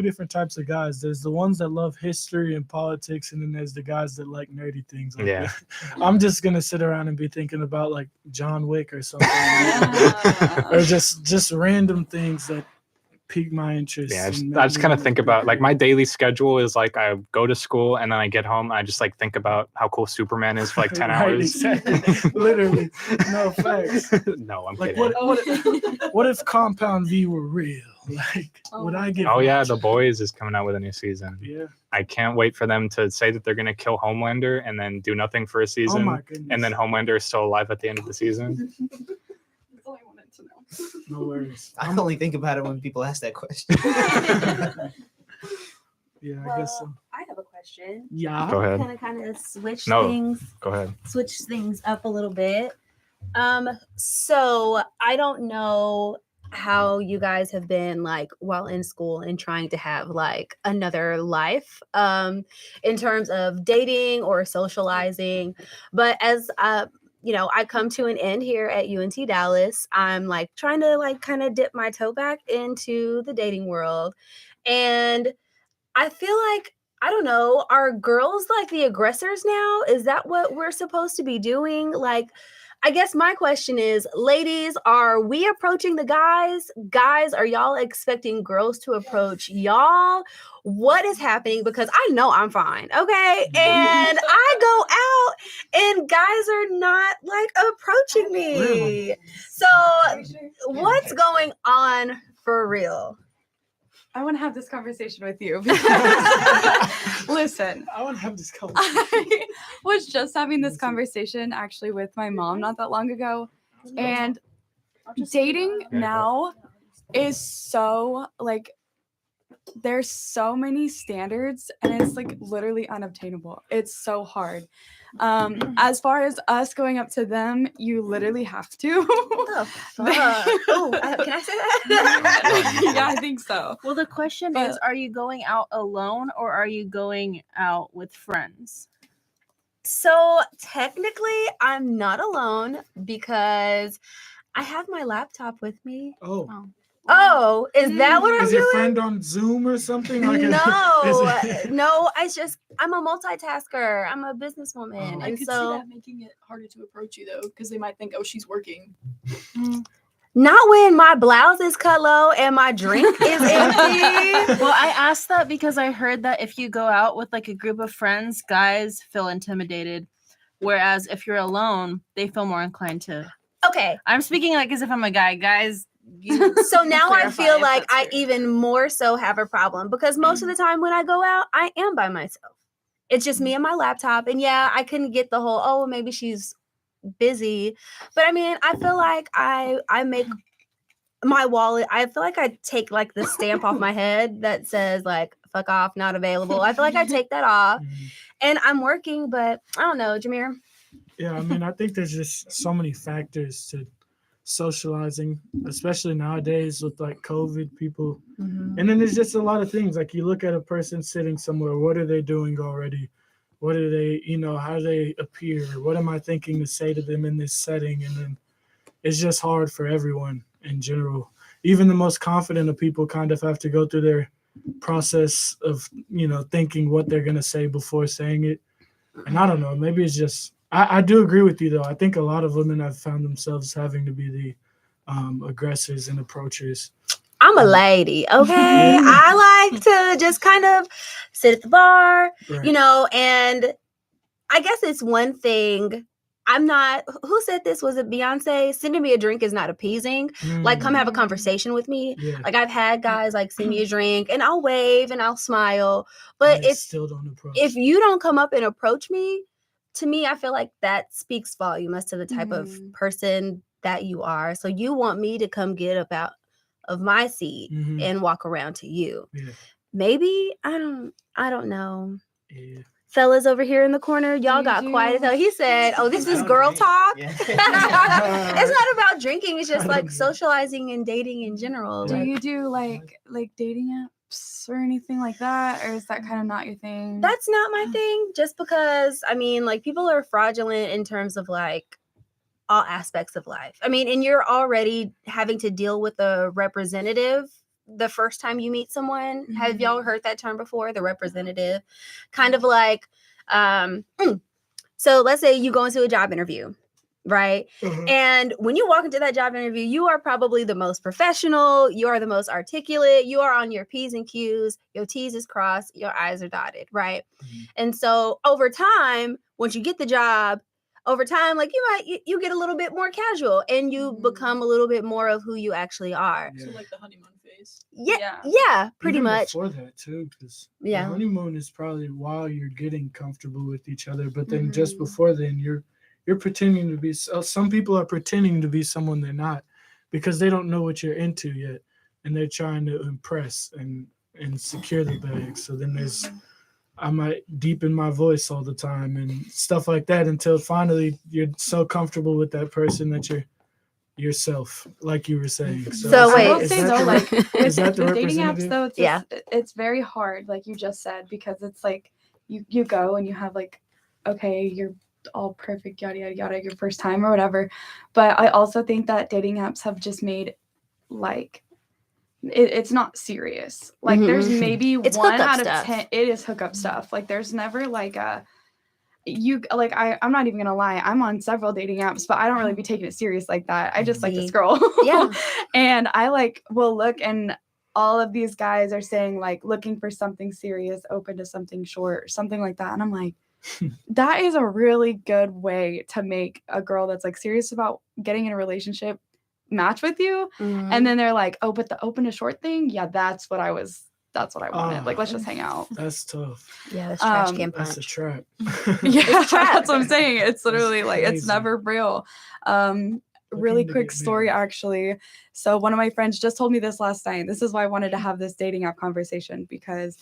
different types of guys. There's the ones that love history and politics, and then there's the guys that like nerdy things. Like Yeah. that. I'm just gonna sit around and be thinking about like John Wick or something, Yeah. or just random things that pique my interest. Yeah, and I make just me kind of wanna think do about it. like my daily schedule is like I go to school and then I get home. And I just like think about how cool Superman is for like 10 Right, hours. exactly. Literally, no facts. No, I'm Like kidding. what if Compound V were real? Like, would I get? Oh yeah, watched? The Boys is coming out with a new season. Yeah. I can't wait for them to say that they're gonna kill Homelander and then do nothing for a Oh season, my goodness. and then Homelander is still alive at the end of the season. That's all I wanted to know. No worries. I only think about it when people ask that question. Yeah, I guess so. I have a question. Yeah. Go ahead. Kind of switch No. things. Go ahead. Switch things up a little bit. So I don't know how you guys have been like while in school and trying to have like another life in terms of dating or socializing, but as you know, I come to an end here at UNT Dallas. I'm like trying to like kind of dip my toe back into the dating world, and I feel like, I don't know, are girls like the aggressors now? Is that what we're supposed to be doing? Like, I guess my question is, ladies, are we approaching the guys? Guys, are y'all expecting girls to approach y'all? What is happening? Because I know I'm fine, okay? And I go out and guys are not like approaching me. Really? So what's going on for real? I want to have this conversation with you. Listen, I want to have this conversation. I was just having this conversation actually with my mom not that long ago. And dating now is so like, there's so many standards and it's like literally unobtainable. It's so hard. As far as us going up to them, you literally have to. What the fuck? Oh, can I say that? Yeah, I think so. Well, the question But- is, are you going out alone or are you going out with friends? So technically, I'm not alone because I have my laptop with me. Oh, Oh, is that what I'm is your doing? friend on Zoom or something? Like No, is it- no. I'm a multitasker. I'm a businesswoman, Oh. I and could so see that making it harder to approach you though, because they might think, oh, she's working. not when my blouse is cut low and my drink is empty. Well, I ask that because I heard that if you go out with like a group of friends, guys feel intimidated, whereas if you're alone, they feel more inclined to. Okay. I'm speaking like as if I'm a guy. Guys, So now I clarify feel if like that's I weird. even more so have a problem because most of the time when I go out, I am by myself. It's just me and my laptop. And yeah, I couldn't get the whole, oh, maybe she's busy. But I mean, I feel like I make my wallet, I feel like I take like the stamp off my head that says like, fuck off, not available. I feel like I take that off and I'm working, but I don't know, Jameer. Yeah, I mean, I think there's just so many factors to socializing, especially nowadays with like COVID people. And then there's just a lot of things. Like you look at a person sitting somewhere, what are they doing already? What are they, how do they appear? What am I thinking to say to them in this setting? And then it's just hard for everyone in general. Even the most confident of people kind of have to go through their process of, thinking what they're going to say before saying it. And I don't know, maybe it's just, I do agree with you though. I think a lot of women have found themselves having to be the aggressors and approachers. I'm a lady, okay? I like to just kind of sit at the bar, right. And I guess it's one thing. I'm not, who said this? Was it Beyonce? Sending me a drink is not appeasing. Like, come have a conversation with me. Yeah. Like, I've had guys like send me a drink and I'll wave and I'll smile. But still don't approach. If you don't come up and approach me, to me, I feel like that speaks volume as to the type of person that you are. So you want me to come get up out of my seat and walk around to you. Yeah. Maybe I don't know. Yeah. Fellas over here in the corner, y'all got quiet. So he said, "Oh, this is girl talk." Yeah. It's not about drinking. It's just like socializing and dating in general. Do Like, you do like dating apps or anything like that, or is that kind of not your thing? that's not my thing. Just because I mean, like people are fraudulent in terms of like all aspects of life. I mean, and you're already having to deal with a representative the first time you meet someone. Have y'all heard that term before? The representative. Kind of like, so let's say you go into a job interview, right? And when you walk into that job interview, you are probably the most professional, you are the most articulate, you are on your P's and Q's, your T's is crossed, your I's are dotted, right? And so over time, once you get the job, over time, like you get a little bit more casual and you become a little bit more of who you actually are. So like the honeymoon phase. Yeah, pretty Even much. before that too, because the honeymoon is probably while you're getting comfortable with each other, but then just before then, you're pretending to be. Some people are pretending to be someone they're not because they don't know what you're into yet, and they're trying to impress and secure the bag. So then there's. I might deepen my voice all the time and stuff like that until finally you're so comfortable with that person that you're yourself, like you were saying. So wait, I will say though, like is that the dating apps though, it's just, yeah, it's very hard, like you just said, because it's like you go and you have like, okay, you're all perfect, yada yada yada, your first time or whatever. But I also think that dating apps have just made like it's not serious. Like there's maybe it's 1 out of stuff. 10. It is hookup stuff. Like there's never like a like I'm not even gonna lie. I'm on several dating apps, but I don't really be taking it serious like that. I just like to scroll. Yeah. And I like will look and all of these guys are saying like looking for something serious, open to something short, or something like that. And I'm like, that is a really good way to make a girl that's like serious about getting in a relationship match with you. And then they're like, oh, but the open to short thing, yeah, that's what I wanted. Like, let's just hang out. That's tough. Yeah, that's trash can punch. That's a trap. Yeah, that's what I'm saying. It's literally like it's never real. Really quick story actually. So one of my friends just told me this last night. This is why I wanted to have this dating app conversation, because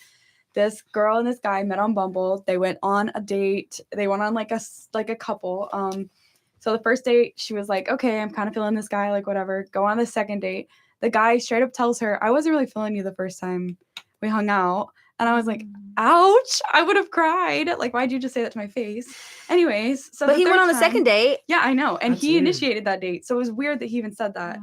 this girl and this guy met on Bumble. They went on a date. They went on like a couple. So the first date, she was like, okay, I'm kind of feeling this guy, like whatever. Go on the second date. The guy straight up tells her, I wasn't really feeling you the first time we hung out. And I was like, ouch, I would have cried. Like, why'd you just say that to my face? Anyways. So but he went on the second date. Yeah, I know. And That's he weird. initiated that date. So it was weird that he even said that.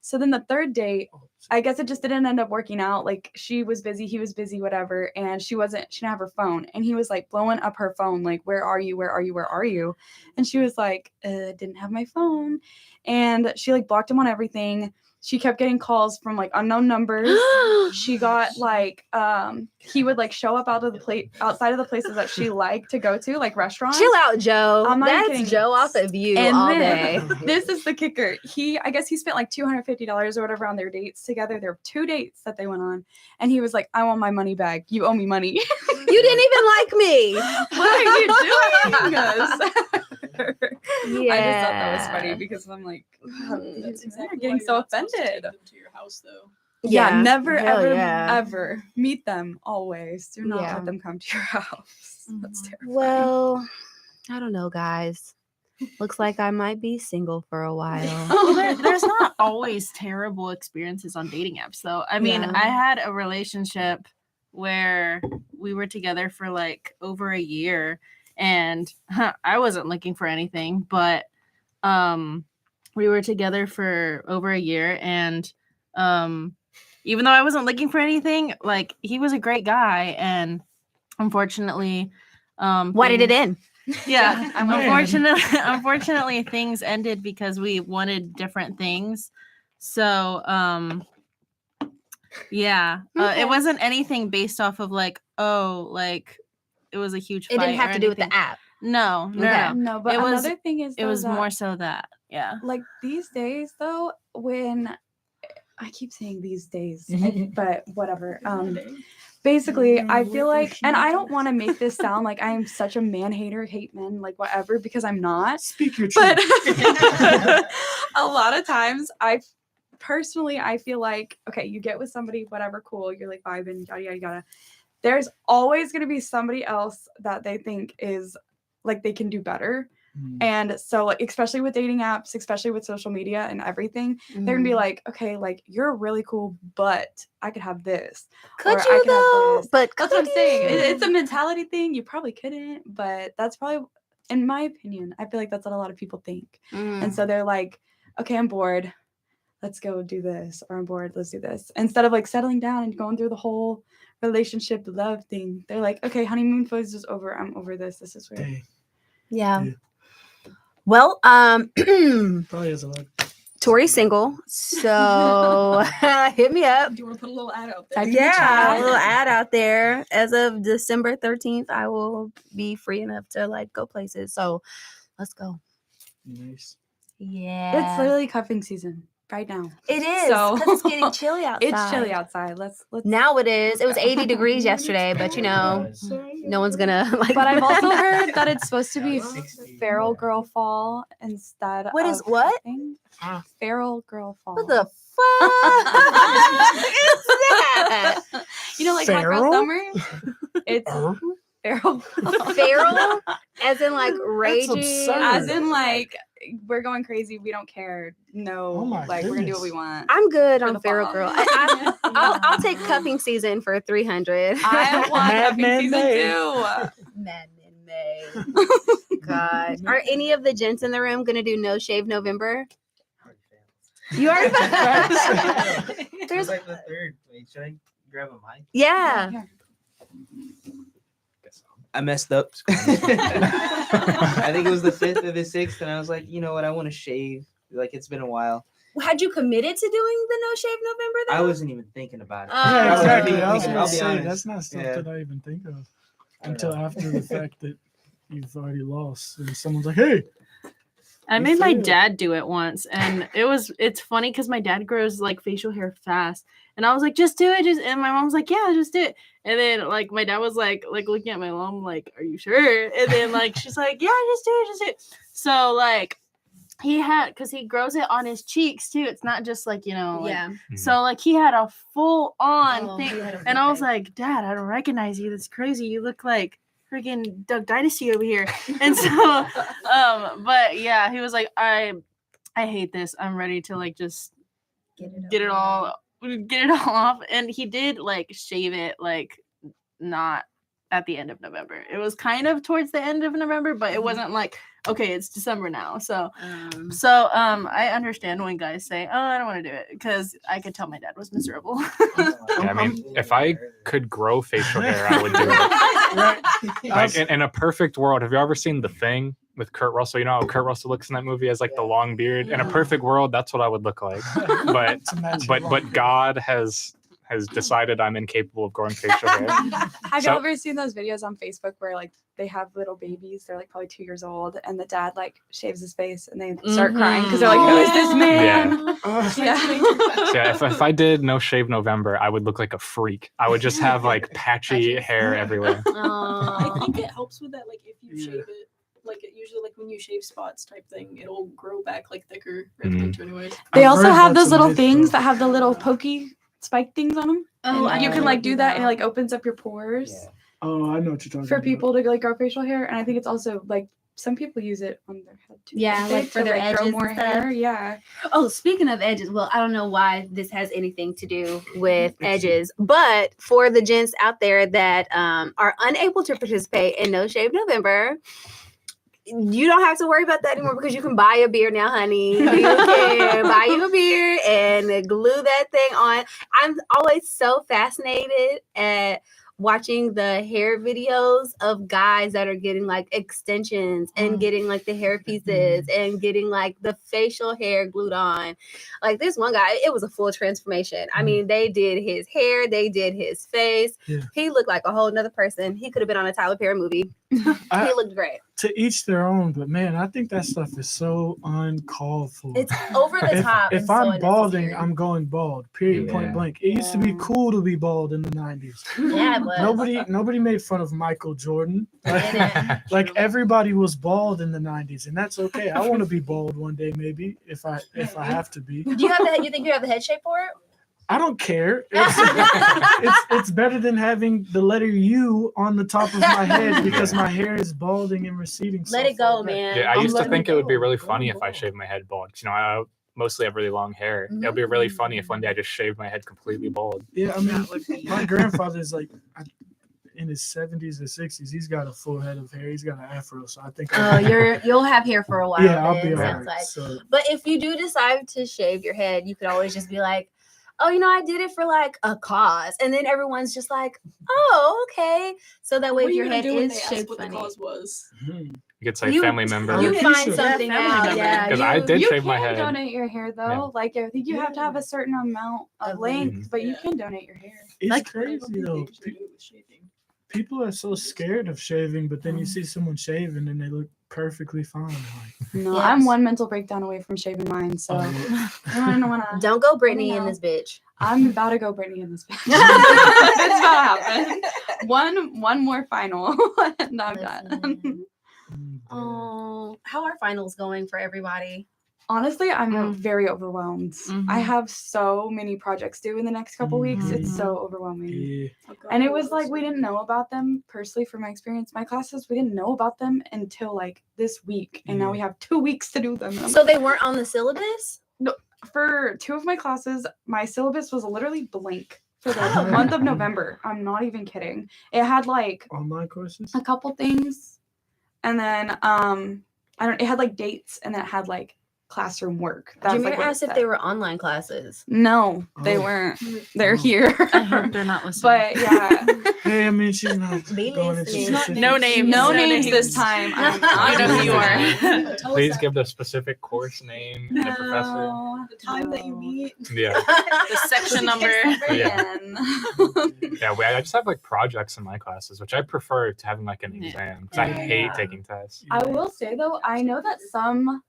So then the third date, I guess it just didn't end up working out. Like she was busy, he was busy, whatever. And she didn't have her phone. And he was like blowing up her phone. Like, where are you? Where are you? Where are you? And she was like, didn't have my phone. And she like blocked him on everything. She kept getting calls from like unknown numbers. She got like he would like show up outside of the places that she liked to go to, like restaurants. Chill out, Joe. I'm not That's kidding. Joe off of you And all then, day. this is the kicker. I guess he spent like $250 or whatever on their dates together. There were 2 dates that they went on, and he was like, "I want my money back. You owe me money." You didn't even like me. What are you doing? Yeah. I just thought that was funny because I'm like, That's exactly you're getting why so not supposed to take offended. them to your house, though. Yeah, never, Hell ever, yeah. ever meet them. Always do not Yeah. let them come to your house. That's Mhm. terrible. Well, I don't know, guys. Looks like I might be single for a while. Oh, there's not always terrible experiences on dating apps, though. I mean, Yeah. I had a relationship where we were together for like over a year, and I wasn't looking for anything, but we were together for over a year, and even though I wasn't looking for anything, like he was a great guy, and unfortunately, Why did it end? yeah, I'm unfortunately things ended because we wanted different things. So yeah, Okay. it wasn't anything based off of like, oh, like it was a huge It fight didn't have or to do with the anything. app. No, no, Okay. no. No, but It was- another thing is It was though, that, more so that, yeah. like these days though, when I keep saying these days, but whatever. Basically, I feel like, and I don't want to make this sound like I am such a man hater, hate men, like whatever, because I'm not. Speak your truth. But a lot of times, I feel like, okay, you get with somebody, whatever, cool, you're like vibing, yada yada yada. There's always gonna be somebody else that they think is like they can do better. And so, like, especially with dating apps, especially with social media and everything, they're gonna be like, okay, like you're really cool, but I could have this. Could or I you could have though? this. But That's what I'm could saying. you? It's a mentality thing. You probably couldn't, but that's probably, in my opinion, I feel like that's what a lot of people think. And so they're like, okay, I'm bored. Let's go do this. Or I'm bored. Let's do this. Instead of like settling down and going through the whole relationship love thing, they're like, okay, honeymoon phase is over. I'm over this. This is weird. Dang, Yeah. Yeah. Well, probably has a lot. Tori's single, so hit me up. Do you want to put a little ad out there? Type in the Yeah, a chat. little ad out there. As of December 13th, I will be free enough to like go places. So let's go. Nice. Yeah. It's literally cuffing season right now. It is. So- 'Cause it's getting chilly outside. It's chilly outside. Let's Now it is. It was 80 degrees yesterday, but you know, no one's gonna like. But I've also heard that it's supposed to be 60. feral girl fall instead What of is what? cuffing. Feral girl fall. What the fuck is that? You know, like Hot Girl Feral? Summer? It's feral. Feral, as in like raging. absurd. As in, like, we're going crazy. We don't care. No, Oh my like, we're going to do what we goodness. want. I'm good For on the feral fall. girl. I'll take cuffing season for 300. I want Mad cuffing Men season May. too. Mad Men May. God. Are any of the gents in the room gonna do No Shave November? You already There's There's like the third. Wait, should I grab a mic? yeah. I messed up. I think it was the 5th or the 6th, and I was like, you know what? I want to shave. Like, it's been a while. Had you committed to doing the No Shave November though? I wasn't even thinking about it. Yeah, Yeah, I wasn't exactly. even I was thinking, gonna I'll be say honest. that's not something I even think of until after the fact that you've already lost, and someone's like, "Hey, I You made my failed. dad do it once, and it's funny because my dad grows like facial hair fast, and I was like, just do it, and my mom was like, yeah, just do it, and then like my dad was like looking at my mom like, are you sure? And then like she's like, yeah, just do it. So like because he grows it on his cheeks too. It's not just like like, Yeah. So like he had a full on Oh, thing, he had a and full I was thing. like, Dad, I don't recognize you. That's crazy. You look like freaking Duck Dynasty over here. And so but yeah, he was like, I hate this. I'm ready to like just get it all off. And he did like shave it like not at the end of November. It was kind of towards the end of November, but it wasn't like, okay, it's December now. So I understand when guys say, oh, I don't want to do it, because I could tell my dad was miserable. Yeah, I mean, if I could grow facial hair, I would do it. right?" Like in a perfect world, have you ever seen The Thing? with Kurt Russell. You know how Kurt Russell looks in that movie as like the long beard. In a perfect world, that's what I would look like. But God has decided I'm incapable of growing facial hair. Have you ever seen those videos on Facebook where like they have little babies? They're like probably 2 years old, and the dad like shaves his face, and they start crying because they're like, "Who is this man?" Yeah. If I did No Shave November, I would look like a freak. I would just have like patchy hair everywhere. I think it helps with that. Like if you shave it, like it usually like when you shave spots type thing, it'll grow back like thicker. Anyways. They also have those little things that have the little pokey spike things on them. Oh, you can like do that, and it like opens up your pores. Yeah. Oh, I know what you're talking for about. people to like grow facial hair, and I think it's also like some people use it on their head too. Yeah, like for their edges grow more and stuff. hair. Yeah. Oh, speaking of edges, well, I don't know why this has anything to do with edges, but for the gents out there that are unable to participate in No Shave November, you don't have to worry about that anymore because you can buy a beard now, honey. You can buy you a beard and glue that thing on. I'm always so fascinated at watching the hair videos of guys that are getting like extensions and getting like the hair pieces and getting like the facial hair glued on. Like this one guy, it was a full transformation. I mean, they did his hair, they did his face. Yeah. He looked like a whole nother person. He could have been on a Tyler Perry movie. He looked great. To each their own, but man, I think that stuff is so uncalled for. It's over the top. If I'm balding, I'm going bald. Period. Point blank. It used to be cool to be bald in the 90s. Yeah, it was. Nobody made fun of Michael Jordan. Like everybody was bald in the 90s, and that's okay. I want to be bald one day, maybe if I have to be. Do you have the? You think you have the head shape for it? I don't care. It's better than having the letter U on the top of my head because my hair is balding and receding. Let it go, man. Yeah, I used to think it would be really funny if I shaved my head bald. You know, I mostly have really long hair. Mm-hmm. It'll be really funny if one day I just shaved my head completely bald. Yeah, I mean, my grandfather's like in his 70s or 60s. He's got a full head of hair. He's got an afro, so I think. You'll have hair for a while. Yeah, I'll be alright. Like. So. But if you do decide to shave your head, you could always just be like, oh, you know, I did it for like a cause, and then everyone's just like, oh, okay. So that way, if your head is shaped what funny, the cause was. You could say family member. You find something out, yeah. Because I did shave my head. You can donate your hair though. Yeah. Like I think you have to have a certain amount of length, but you can donate your hair. It's like, crazy though. People are so scared of shaving, but then you see someone shaving and they look perfectly fine. Like, no, yes. I'm one mental breakdown away from shaving mine, so don't go Brittany in this bitch. I'm about to go Brittany in this bitch. It's about to happen. One more final, and I'm done. Oh, how are finals going for everybody? Honestly, I'm very overwhelmed. Mm-hmm. I have so many projects due in the next couple weeks. It's so overwhelming. Yeah. And it was like we didn't know about them personally from my experience. My classes, we didn't know about them until like this week. And now we have 2 weeks to do them. So they weren't on the syllabus? No, for 2 of my classes, my syllabus was literally blank for the month of November. I'm not even kidding. It had like online courses, a couple things. And then it had like dates, and then it had like classroom work. Jameer asked if they were online classes. No, they weren't. They're here. I hope they're not listening. But yeah. Hey, I mean, she's not going into no names. No names this time. I know who you are. Please give the specific course name and the professor. The time that you meet. Yeah. The section number. Yeah. I just have like projects in my classes, which I prefer to having like an exam because I hate taking tests. I will say though, I know that some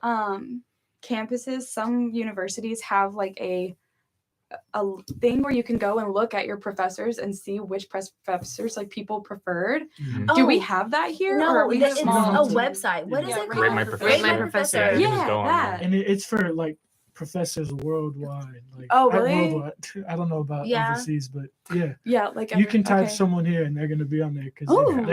campuses, some universities have like a thing where you can go and look at your professors and see which professors like people preferred. Mm-hmm. Do we have that here? No, it's a website. What is it called? Rate My Professor. Rate My Professor. Yeah, that. And it's for like professors worldwide. Like, oh, really? I don't know about overseas, but yeah. Yeah, like you can type someone here and they're going to be on there.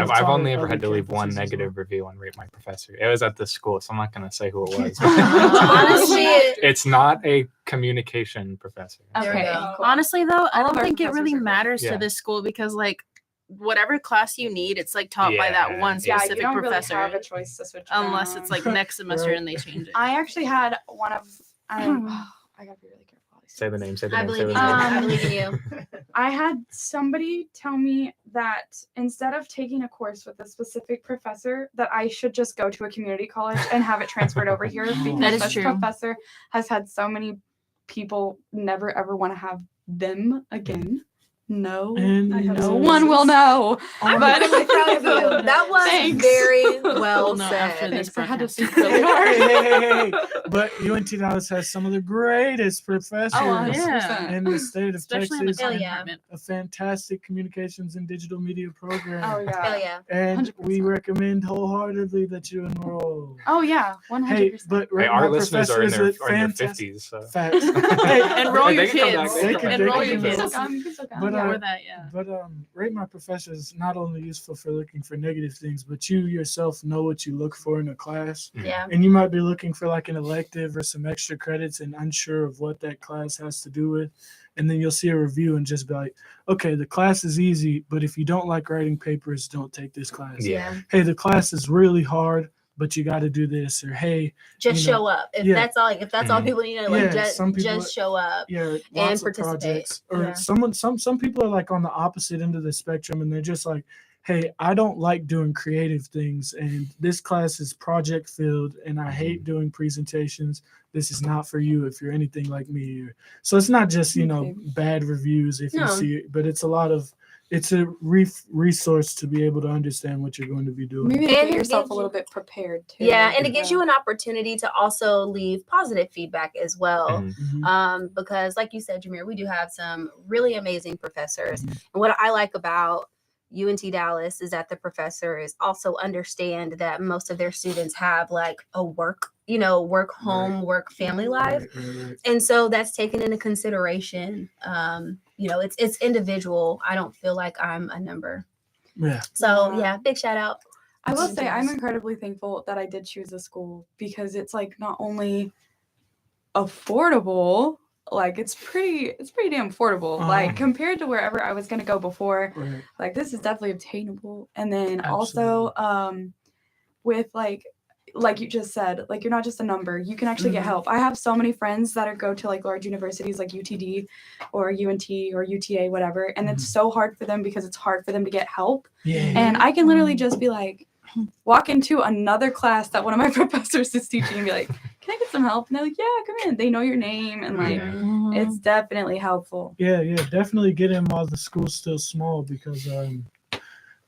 I've only ever had to leave one negative review on Rate My Professor. It was at this school, so I'm not going to say who it was. Honestly, it's not a communication professor. Okay. Cool. Honestly, though, I don't think it really matters to this school because, like, whatever class you need, it's like taught by that one specific you don't professor. Really have a choice to switch unless it's like next semester and they change it. I actually had one of. I gotta be really careful. Say the name. Say the I name. Say believe the in you. name. I believe in you. I had somebody tell me that instead of taking a course with a specific professor, that I should just go to a community college and have it transferred over here because That is this true. professor has had so many people never ever want to have them again. No, And no one will know. I'm But- really proud of you. That was Thanks. very well We'll know after said. this Thanks, I had to broadcast. think really hard. Hey. But UNT Dallas has some of the greatest professors Oh, yeah. in the state of Especially in the Texas. Hell comm yeah. department. A fantastic communications and digital media program. Oh yeah. Hell yeah. And we 100%. recommend wholeheartedly that you enroll. Oh yeah. 100%. Hey, but Hey, my our listeners are in professor is their a in their fantastic- 50s. So. Facts. Hey, Enroll They your can come kids. back, they can- Enroll they your can kids. enroll. So come, you can still come. But, yeah. For that, yeah. But rate my professor is not only useful for looking for negative things, but you yourself know what you look for in a class. Yeah. And you might be looking for like an elective or some extra credits and unsure of what that class has to do with. And then you'll see a review and just be like, okay, the class is easy, but if you don't like writing papers, don't take this class. Yeah. Hey, the class is really hard, but you got to do this. Or hey, Just you know, show up. If yeah. that's all Mhm. people need to like Yeah, just some people- show up. yeah, lots of participate. projects. Or Yeah. some people are like on the opposite end of the spectrum and they're just like, hey, I don't like doing creative things and this class is project filled and I hate doing presentations. This is not for you if you're anything like me. So it's not just, Okay. bad reviews if you No. see it, but it's it's a resource to be able to understand what you're going to be doing. Maybe to And get it yourself gives a little bit prepared too. Yeah, and it gives you an opportunity to also leave positive feedback as well. Mhm. Mhm. Because like you said, Jameer, we do have some really amazing professors. Mhm. And what I like about UNT Dallas is that the professors also understand that most of their students have like a work home, work family life. Right. And so that's taken into consideration. It's individual. I don't feel like I'm a number. Yeah. So Yeah. yeah, big shout out. I will It's say I'm dangerous. incredibly thankful that I did choose a school because it's like not only affordable, like it's pretty damn affordable. Uh-huh. Like compared to wherever I was gonna go before, Right. like this is definitely obtainable. And then Absolutely. also with like you just said, like you're not just a number. You can actually get Mhm. help. I have so many friends that go to like large universities like UTD or UNT or UTA, whatever, and it's so hard for them because it's hard for them to get help. Yeah. And I can literally just be like, walk into another class that one of my professors is teaching and be like, can I get some help? And they're like, yeah, come in. They know your name and like it's definitely helpful. Yeah, definitely get in while the school's still small because Mhm.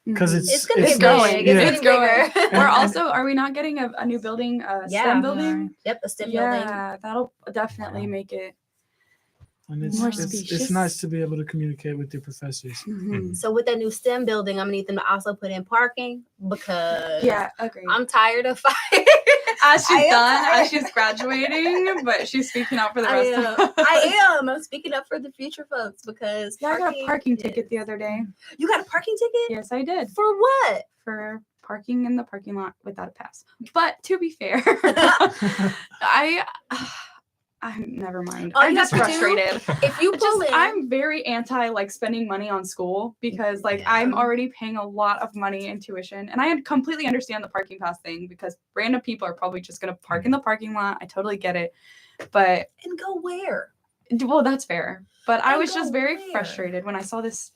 it's gonna It's get going. big. Yeah. It's It's getting going. bigger. We're also, are we not getting a new building, a Yeah. STEM building? Yep, a STEM building. Yeah, that'll definitely make it. and it's More it's spacious. nice to be able to communicate with your professors. Mhm. So with that new STEM building, I'm gonna need them to also put in parking because Yeah, agreed. I'm tired of fighting. As I she's am done, tired. as she's graduating, but she's speaking out for the I rest am. of us. I am. I'm speaking up for the future folks because Yeah, I got a parking is- ticket the other day. You got a parking ticket? Yes, I did. For what? For parking in the parking lot without a pass. But to be fair, I'm never mind. All I'm you just have to do- frustrated. If you pull in, I'm very anti like spending money on school because like I'm Yeah. already paying a lot of money in tuition and I completely understand the parking pass thing because random people are probably just gonna park in the parking lot. I totally get it. But and go where? well, that's fair. But I And was just go very where? frustrated when I saw this.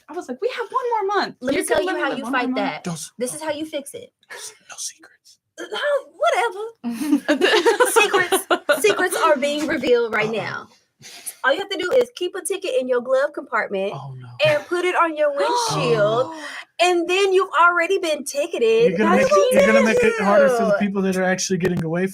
I was like, we have one more month. Let me You tell can you live how with you one more fight month." that. Don't- This is how you fix it. No secrets. Whatever. Secrets are being revealed right now. All you have to do is keep a ticket in your glove compartment Oh no. and put it on your windshield, and then you've already been ticketed. You're gonna That's make it you. harder for the people that are actually getting away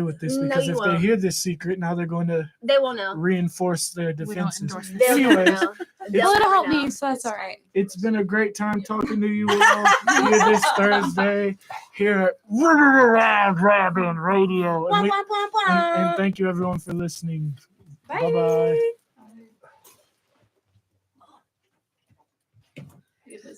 with this No, because you if won't. they hear this secret, now they're going to They won't know. reinforce their We don't defenses. endorse this. They'll never Anyways, know. Well, They'll it'll never help know. me, so that's all right. It's been a great time talking to you all here this Thursday here at Robin Radio. Wah, And, wah, wah, wah. and thank you everyone for listening. Bye. Bye-bye.